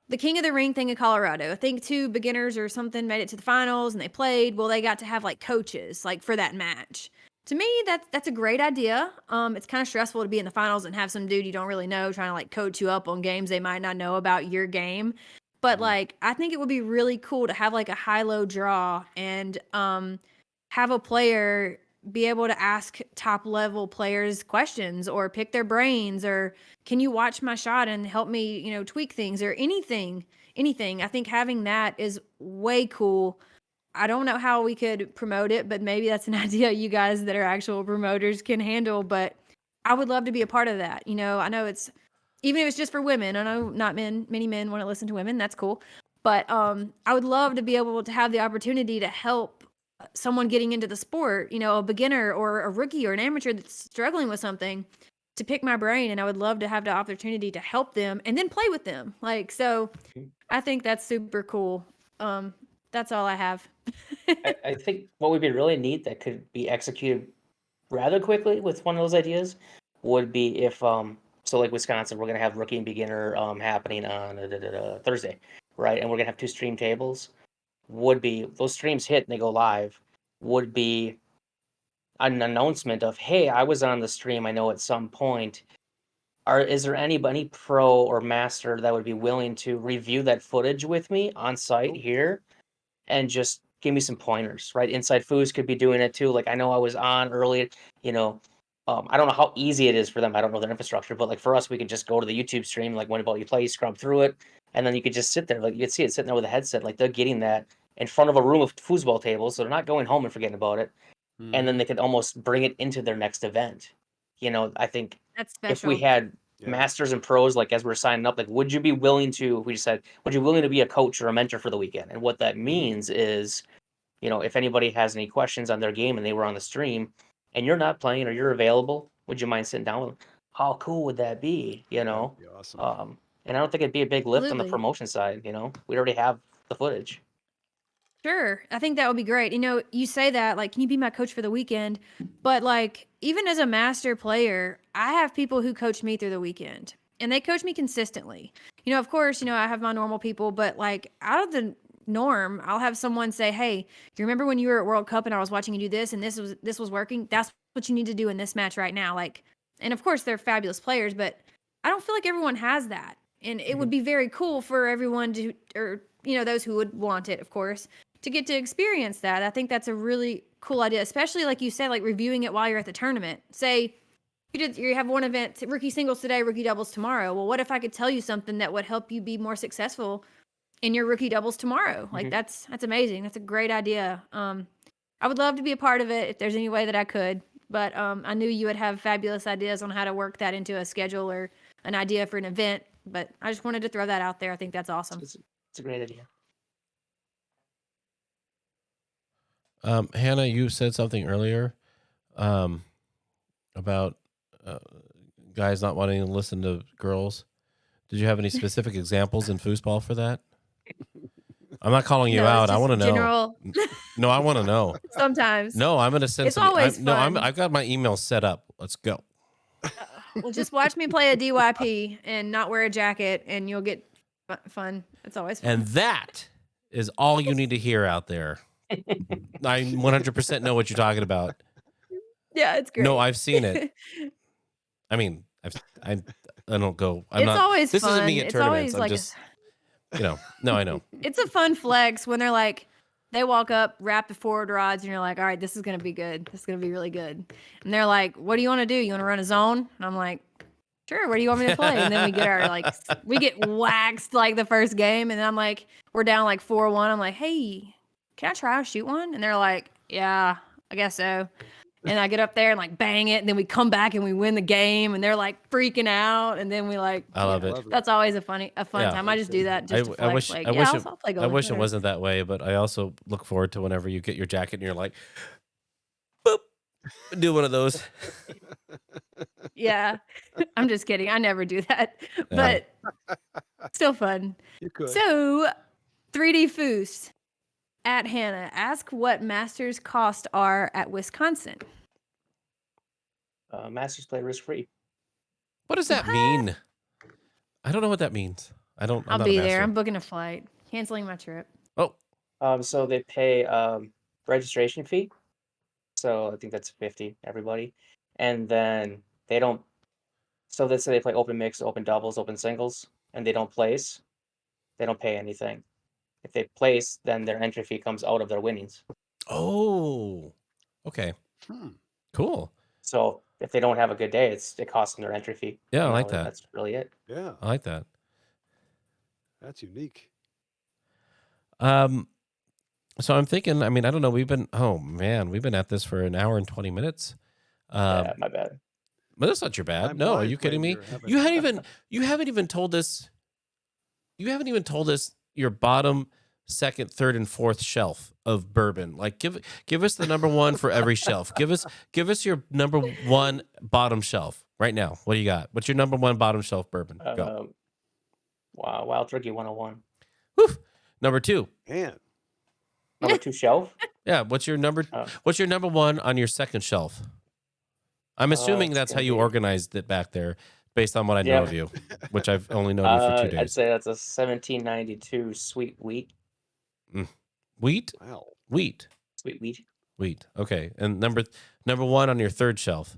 the King of the Ring thing in Colorado. I think 2 beginners or something made it to the finals and they played. Well, they got to have like coaches like for that match. To me, that's a great idea. It's kind of stressful to be in the finals and have some dude you don't really know trying to like coach you up on games they might not know about your game. But like, I think it would be really cool to have like a high-low draw and have a player be able to ask top level players questions or pick their brains, or can you watch my shot and help me, tweak things or anything. I think having that is way cool. I don't know how we could promote it, but maybe that's an idea you guys that are actual promoters can handle. But I would love to be a part of that. I know it's, even if it's just for women, I know not many men want to listen to women. That's cool. But I would love to be able to have the opportunity to help someone getting into the sport, a beginner or a rookie or an amateur that's struggling with something, to pick my brain. And I would love to have the opportunity to help them and then play with them. Like, so I think that's super cool. That's all I have. I think what would be really neat that could be executed rather quickly with one of those ideas would be if so like Wisconsin, we're gonna have rookie and beginner happening on Thursday, right? And we're gonna have 2 stream tables. Would be those streams hit and they go live, would be an announcement of, hey, I was on the stream, I know at some point. Is there anybody pro or master that would be willing to review that footage with me on site here and just give me some pointers, right? Inside Foos could be doing it too. Like, I know I was on early, I don't know how easy it is for them. I don't know their infrastructure, but like for us, we could just go to the YouTube stream, like when about you play, scrub through it, and then you could just sit there. Like you could see it sitting there with a headset. Like they're getting that in front of a room of foosball tables, so they're not going home and forgetting about it. And then they could almost bring it into their next event. I think That's if we special. had Yeah. masters and pros, like as we're signing up, like would you be willing to, we just said, would you willing to be a coach or a mentor for the weekend? And what that means is, if anybody has any questions on their game and they were on the stream and you're not playing or you're available, would you mind sitting down with them? How cool would that be? That'd be awesome. And I don't think it'd be a big lift on the Absolutely. promotion side. We already have the footage. Sure. I think that would be great. You say that, like, can you be my coach for the weekend? But, like, even as a master player, I have people who coach me through the weekend, and they coach me consistently. Of course, I have my normal people, but, like, out of the norm, I'll have someone say, hey, do you remember when you were at World Cup and I was watching you do this and this was working? That's what you need to do in this match right now. Like, and of course, they're fabulous players, but I don't feel like everyone has that. And it would be very cool for everyone to, or, those who would want it, of course, to get to experience that. I think that's a really cool idea, especially like you said, like reviewing it while you're at the tournament. Say you have one event, rookie singles today, rookie doubles tomorrow. Well, what if I could tell you something that would help you be more successful in your rookie doubles tomorrow? Like that's amazing. That's a great idea. I would love to be a part of it if there's any way that I could, but I knew you would have fabulous ideas on how to work that into a schedule or an idea for an event, but I just wanted to throw that out there. I think that's awesome. It's a great idea. Hannah, you said something earlier about guys not wanting to listen to girls. Did you have any specific examples in foosball for that? I'm not calling you No, it's out. I just want to know. general. No, I want to know. Sometimes. No, I'm going to send It's some. always fun. I've got my email set up. Let's go. Well, just watch me play a DYP and not wear a jacket, and you'll get fun. It's always fun. And that is all you need to hear out there. I 100% know what you're talking about. Yeah, it's great. No, I've seen it. I mean, I don't go. I'm It's not. always This fun. isn't me at It's tournaments. always I'm like just, No, I know. it's a fun flex when they're like, they walk up, wrap the forward rods, and you're like, all right, this is gonna be good. This is gonna be really good. And they're like, what do you want to do? You want to run a zone? And I'm like, sure. What do you want me to play? And then we get waxed like the first game, and I'm like, we're down like 4-1. I'm like, hey, can I try to shoot one? And they're like, yeah, I guess so. And I get up there and like bang it, and then we come back and we win the game, and they're like freaking out, and then we like. I love it. That's always a fun Yeah. time. I just do that just to flex. I wish. Like, I yeah, wish. I'll play I wish it goalie. wasn't that way, but I also look forward to whenever you get your jacket and you're like, boop, do one of those. Yeah, I'm just kidding. I never do that, but still fun. You could. So, 3D Foos at Hannah, ask what Masters cost are at Wisconsin. Masters play risk free. What does that mean? I don't know what that means. I'm I'll not be a there. master. I'm booking a flight, canceling my trip. Oh, So they pay registration fee. So I think that's 50 everybody, and then they don't. So let's say they play open mix, open doubles, open singles, and they don't place. They don't pay anything. If they place, then their entry fee comes out of their winnings. oh, okay, Hmm. cool. So if they don't have a good day, it costs them their entry fee. Yeah, I You like know, that. That's really it. Yeah, I like that. that's unique. So I'm thinking. I mean, I don't know. We've been at this for an hour and 20 minutes. Yeah, my bad. But that's not your bad. I'm No, are blind you kidding playing me? here, You haven't even told us. You haven't even told us your bottom, second, third, and fourth shelf of bourbon. Like give us the number one for every shelf. Give us your number one bottom shelf right now. What do you got? What's your number one bottom shelf bourbon? Go. Wild Turkey 101. Whew. Number two. Man, Number 2 shelf. Yeah. What's your number one on your second shelf? I'm assuming it's that's how gonna you be- organized it back there, based on what I know Yeah. of you, which I've only known you for 2 I'd days. say that's a 1792 sweet wheat. Wheat. wow. Sweet wheat. Wheat. Okay. And number one on your third shelf.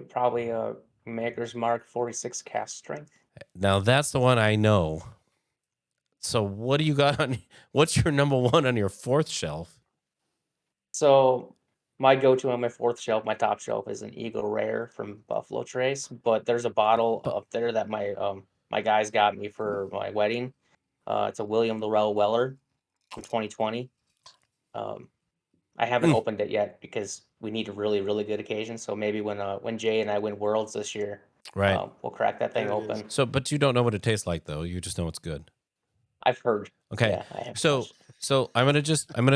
Probably a Maker's Mark 46 cast strength. Now that's the one I know. So what do you got on? What's your number one on your fourth shelf? So my go-to on my fourth shelf, my top shelf, is an Eagle Rare from Buffalo Trace. But there's a bottle up there that my guys got me for my wedding. It's a William Laurel Weller from 2020. I haven't opened it yet because we need a really, really good occasion. So maybe when Jay and I win Worlds this year, Right. we'll crack that thing There it is. open. So, but you don't know what it tastes like, though. You just know it's good. I've heard. Okay. Yeah, I have So I'm gonna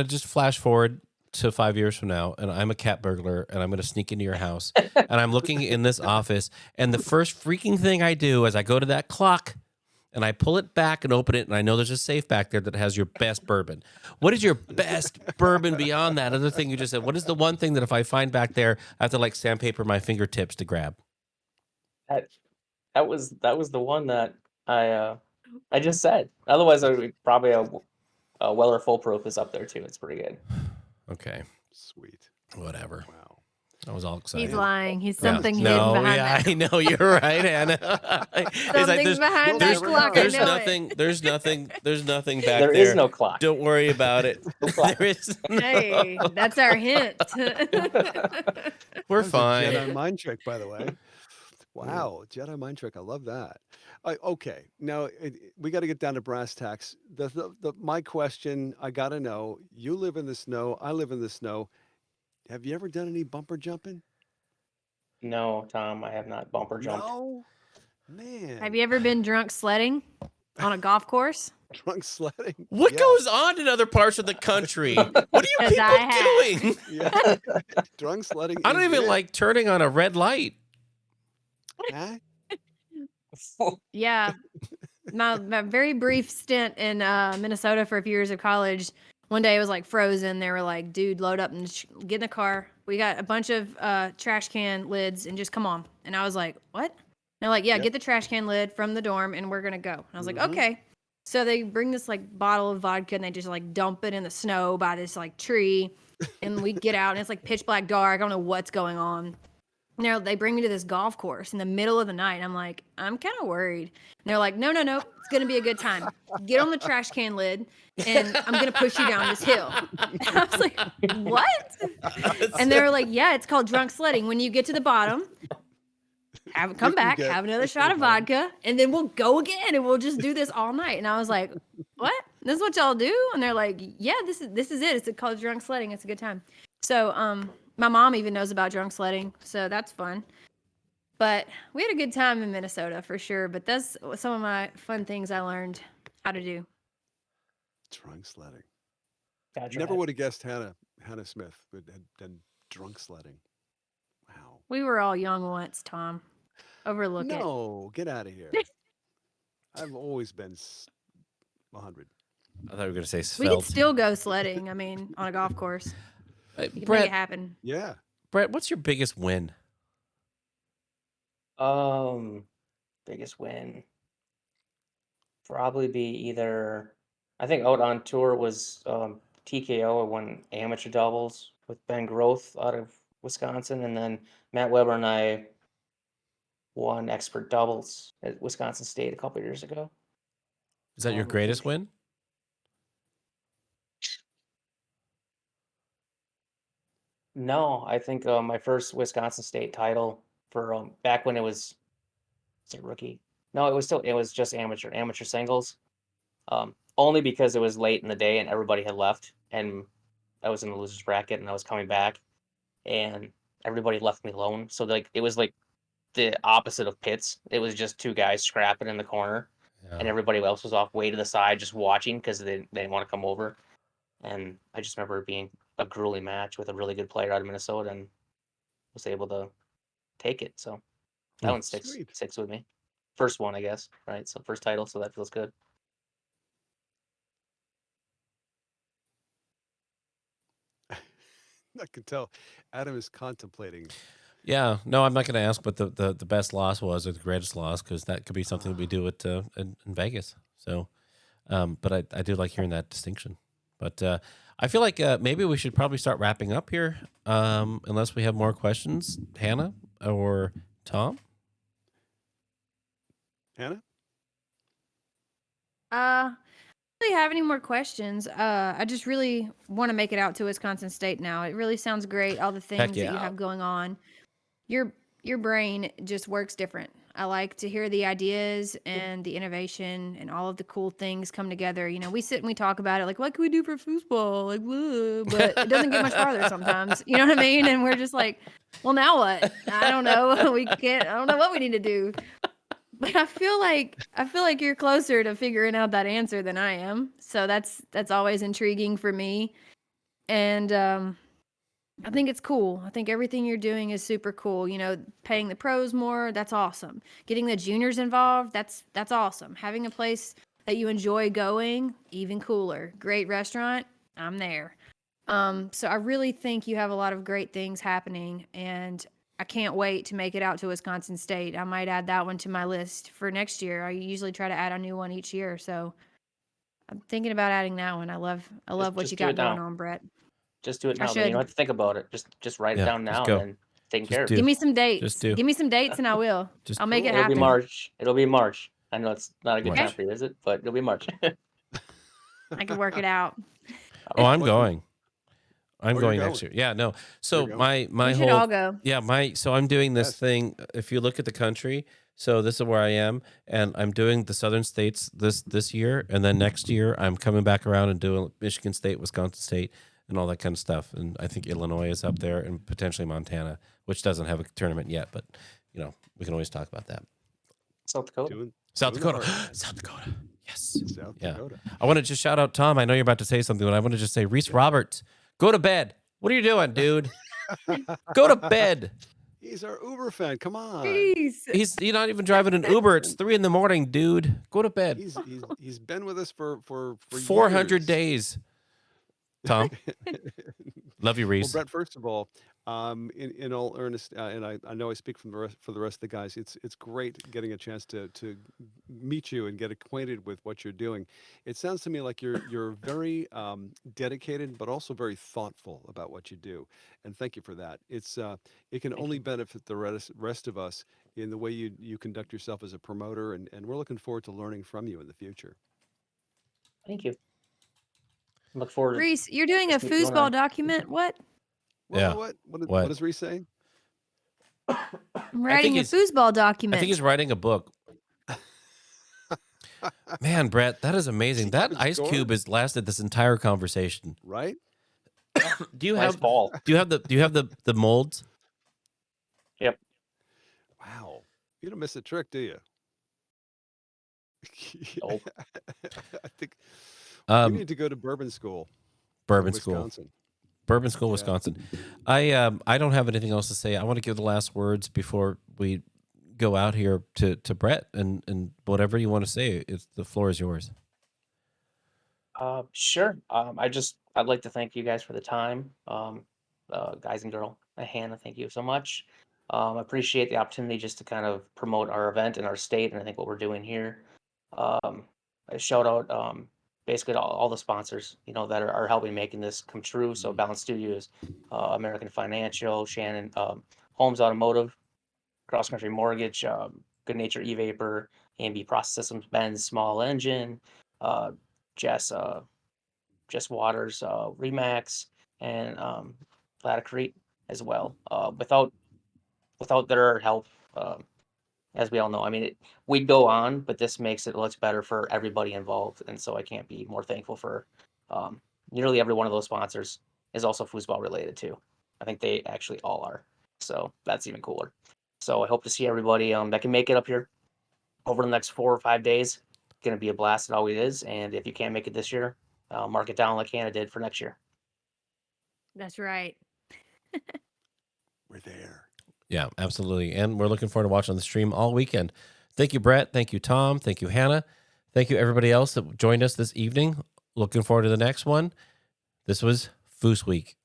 just flash forward to 5 years from now, and I'm a cat burglar, and I'm gonna sneak into your house, and I'm looking in this office, and the first freaking thing I do is I go to that clock, and I pull it back and open it, and I know there's a safe back there that has your best bourbon. What is your best bourbon beyond that other thing you just said? What is the one thing that if I find back there, I have to like sandpaper my fingertips to grab? that was the one that I just said. Otherwise, I would probably a Weller Full Proof is up there too. It's pretty good. Okay, Sweet. whatever. Wow. I was all excited. He's lying. He's Yeah. something hidden No, behind yeah, that. I know you're right, Hannah. It's like Something's behind there's- that clock. there's I know nothing. it. There's nothing back there. There is no clock. Don't worry about it. No clock. There is. Hey, that's our hint. We're That was fine. a Jedi mind trick, by the way. Wow, Jedi mind trick. I love that. Okay, now we got to get down to brass tacks. My question, I got to know. You live in the snow. I live in the snow. Have you ever done any bumper jumping? No, Tom, I have not bumper jumped. No, man. Have you ever been drunk sledding on a golf course? drunk sledding? What Yeah, goes on in other parts of the country? What are you 'Cause people I have. doing? Yeah, drunk sledding. I don't is even it. like turning on a red light. Huh? Yeah. My very brief stint in Minnesota for a few years of college, one day it was like frozen. They were like, dude, load up and get in the car. We got a bunch of trash can lids and just come on. And I was like, what? And they're like, yeah, Yep. get the trash can lid from the dorm and we're going to go. And I was like, Mhm. okay. So they bring this like bottle of vodka and they just like dump it in the snow by this like tree. And we get out and it's like pitch black dark. I don't know what's going on. And they bring me to this golf course in the middle of the night. I'm like, I'm kind of worried. And they're like, no, it's going to be a good time. Get on the trash can lid, and I'm going to push you down this hill. And I was like, what? And they were like, yeah, it's called drunk sledding. When you get to the bottom, come back, get have another to shot the of bottom. vodka, and then we'll go again, and we'll just do this all night. And I was like, what? This is what y'all do? And they're like, yeah, this is it. It's called drunk sledding. It's a good time. So, my mom even knows about drunk sledding, so that's fun. But we had a good time in Minnesota for sure. But that's some of my fun things I learned how to do. Drunk sledding. Gotcha. Never would have guessed Hannah Smith would have done drunk sledding. Wow. We were all young once, Tom. Overlook it. No, get out of here. I've always been 100. I thought you were going to say We could svelte. still go sledding. I mean, on a golf course. Hey, You can make it Brett, happen. Yeah. what's your biggest win? Um, Biggest win probably be either. I think out on tour was TKO. I won amateur doubles with Ben Groth out of Wisconsin, and then Matt Weber and I won expert doubles at Wisconsin State a couple years ago. Is that your I greatest think win? no, I think my first Wisconsin State title for back when it was it rookie. No, it was just amateur singles. Only because it was late in the day and everybody had left, and I was in the losers bracket and I was coming back, and everybody left me alone. So like it was like the opposite of pits. It was just two guys scrapping in the corner, and Yeah. everybody else was off way to the side just watching because they didn't want to come over. And I just remember it being a grueling match with a really good player out of Minnesota, and was able to take it. So that one Sweet. sticks with me. First one, I guess, right? So first title, so that feels good. I can tell Adam is contemplating. Yeah, no, I'm not going to ask what the best loss was or the greatest loss because that could be something we do at in Vegas. So, but I do like hearing that distinction. But I feel like maybe we should probably start wrapping up here, unless we have more questions, Hannah or Tom. Hannah? Really have any more questions. I just really want to make it out to Wisconsin State now. It really sounds great. All the Heck things that you yeah. have going on. Your brain just works different. I like to hear the ideas and the innovation and all of the cool things come together. You know, we sit and we talk about it like, what can we do for foosball? Like, whoa, but it doesn't get much farther sometimes. You know what I mean? And we're just like, well, now what? I don't know. We can't. I don't know what we need to do. But I feel like you're closer to figuring out that answer than I am. So that's always intriguing for me. And I think it's cool. I think everything you're doing is super cool. You know, paying the pros more, that's awesome. Getting the juniors involved, that's awesome. Having a place that you enjoy going, even cooler. Great restaurant, I'm there. So I really think you have a lot of great things happening, and I can't wait to make it out to Wisconsin State. I might add that one to my list for next year. I usually try to add a new one each year, so I'm thinking about adding that one. I love what Just you do got it going now. on, Brett. Just do it I now. Then you don't should. have to think about it. Just write it Yeah, down just now, go. and then taken Just care of. do. Give me some dates. Just do. Give me some dates and I will. Just I'll make it Cool. It'll be happen. March. It'll be March. I know it's not a good March. time for you, is it? But it'll be March. I can work it out. Oh, I'm What- going. I'm Oh, you're going next going. year. Yeah, no. So going. my We should whole all go. so I'm doing this Yes. thing. If you look at the country, so this is where I am, and I'm doing the southern states this year, and then next year I'm coming back around and doing Michigan State, Wisconsin State, and all that kind of stuff. And I think Illinois is up there, and potentially Montana, which doesn't have a tournament yet, but you know we can always talk about that. South Dakota. Doing South doing the Dakota, hard- South Dakota, yes, South yeah. Dakota. I want to just shout out Tom. I know you're about to say something, but I want to just say Reese Roberts, go to bed. What are you doing, dude? Go to bed. He's our Uber fan. Come on. Peace. He's not even driving an Uber. It's 3 a.m, dude. Go to bed. He's been with us for 400 years. days. Tom, love you, Well, Reese. Brett, first of all, in all earnest, and I know I speak for the rest of the guys. It's great getting a chance to meet you and get acquainted with what you're doing. It sounds to me like you're very dedicated, but also very thoughtful about what you do. And thank you for that. It can only benefit the rest of us in the way you conduct yourself as a promoter, and we're looking forward to learning from you in the future. Thank you. Look forward to Reese, you're doing a Just keep doing foosball that. document? What? Yeah. What does Reese say? I'm writing a he's- foosball I document. think he's writing a book. Man, Brett, that is amazing. That keeping ice score? cube has lasted this entire conversation. Right? Do you nice have ball. do you have the molds? Yep. Wow. You don't miss a trick, do you? Nope. I think you Um, need to go to Bourbon School. Bourbon in School. Wisconsin. Bourbon School, Yeah. Wisconsin. I don't have anything else to say. I want to give the last words before we go out here to Brett and whatever you want to say. The floor is yours. Sure. I'd like to thank you guys for the time. Guys and girl, Hannah, thank you so much. I appreciate the opportunity just to kind of promote our event in our state and I think what we're doing here. I shout out basically to all the sponsors, that are helping making this come true. So Balance Studios, American Financial, Shannon, Holmes Automotive, Cross Country Mortgage, Good Nature E-Vapor, A&B Process Systems, Ben's Small Engine, uh, Jess Jess Waters, Remax, and Latacrete as well. Without their help, as we all know, I mean, we'd go on, but this makes it much better for everybody involved, and so I can't be more thankful for nearly every one of those sponsors is also foosball related too. I think they actually all are, so that's even cooler. So I hope to see everybody that can make it up here over the next 4 or 5 days. It's going to be a blast. It always is, and if you can't make it this year, mark it down like Hannah did for next year. That's right. We're there. Yeah, absolutely. And we're looking forward to watching the stream all weekend. Thank you, Brett. Thank you, Tom. Thank you, Hannah. Thank you, everybody else that joined us this evening. Looking forward to the next one. This was FoosWeek.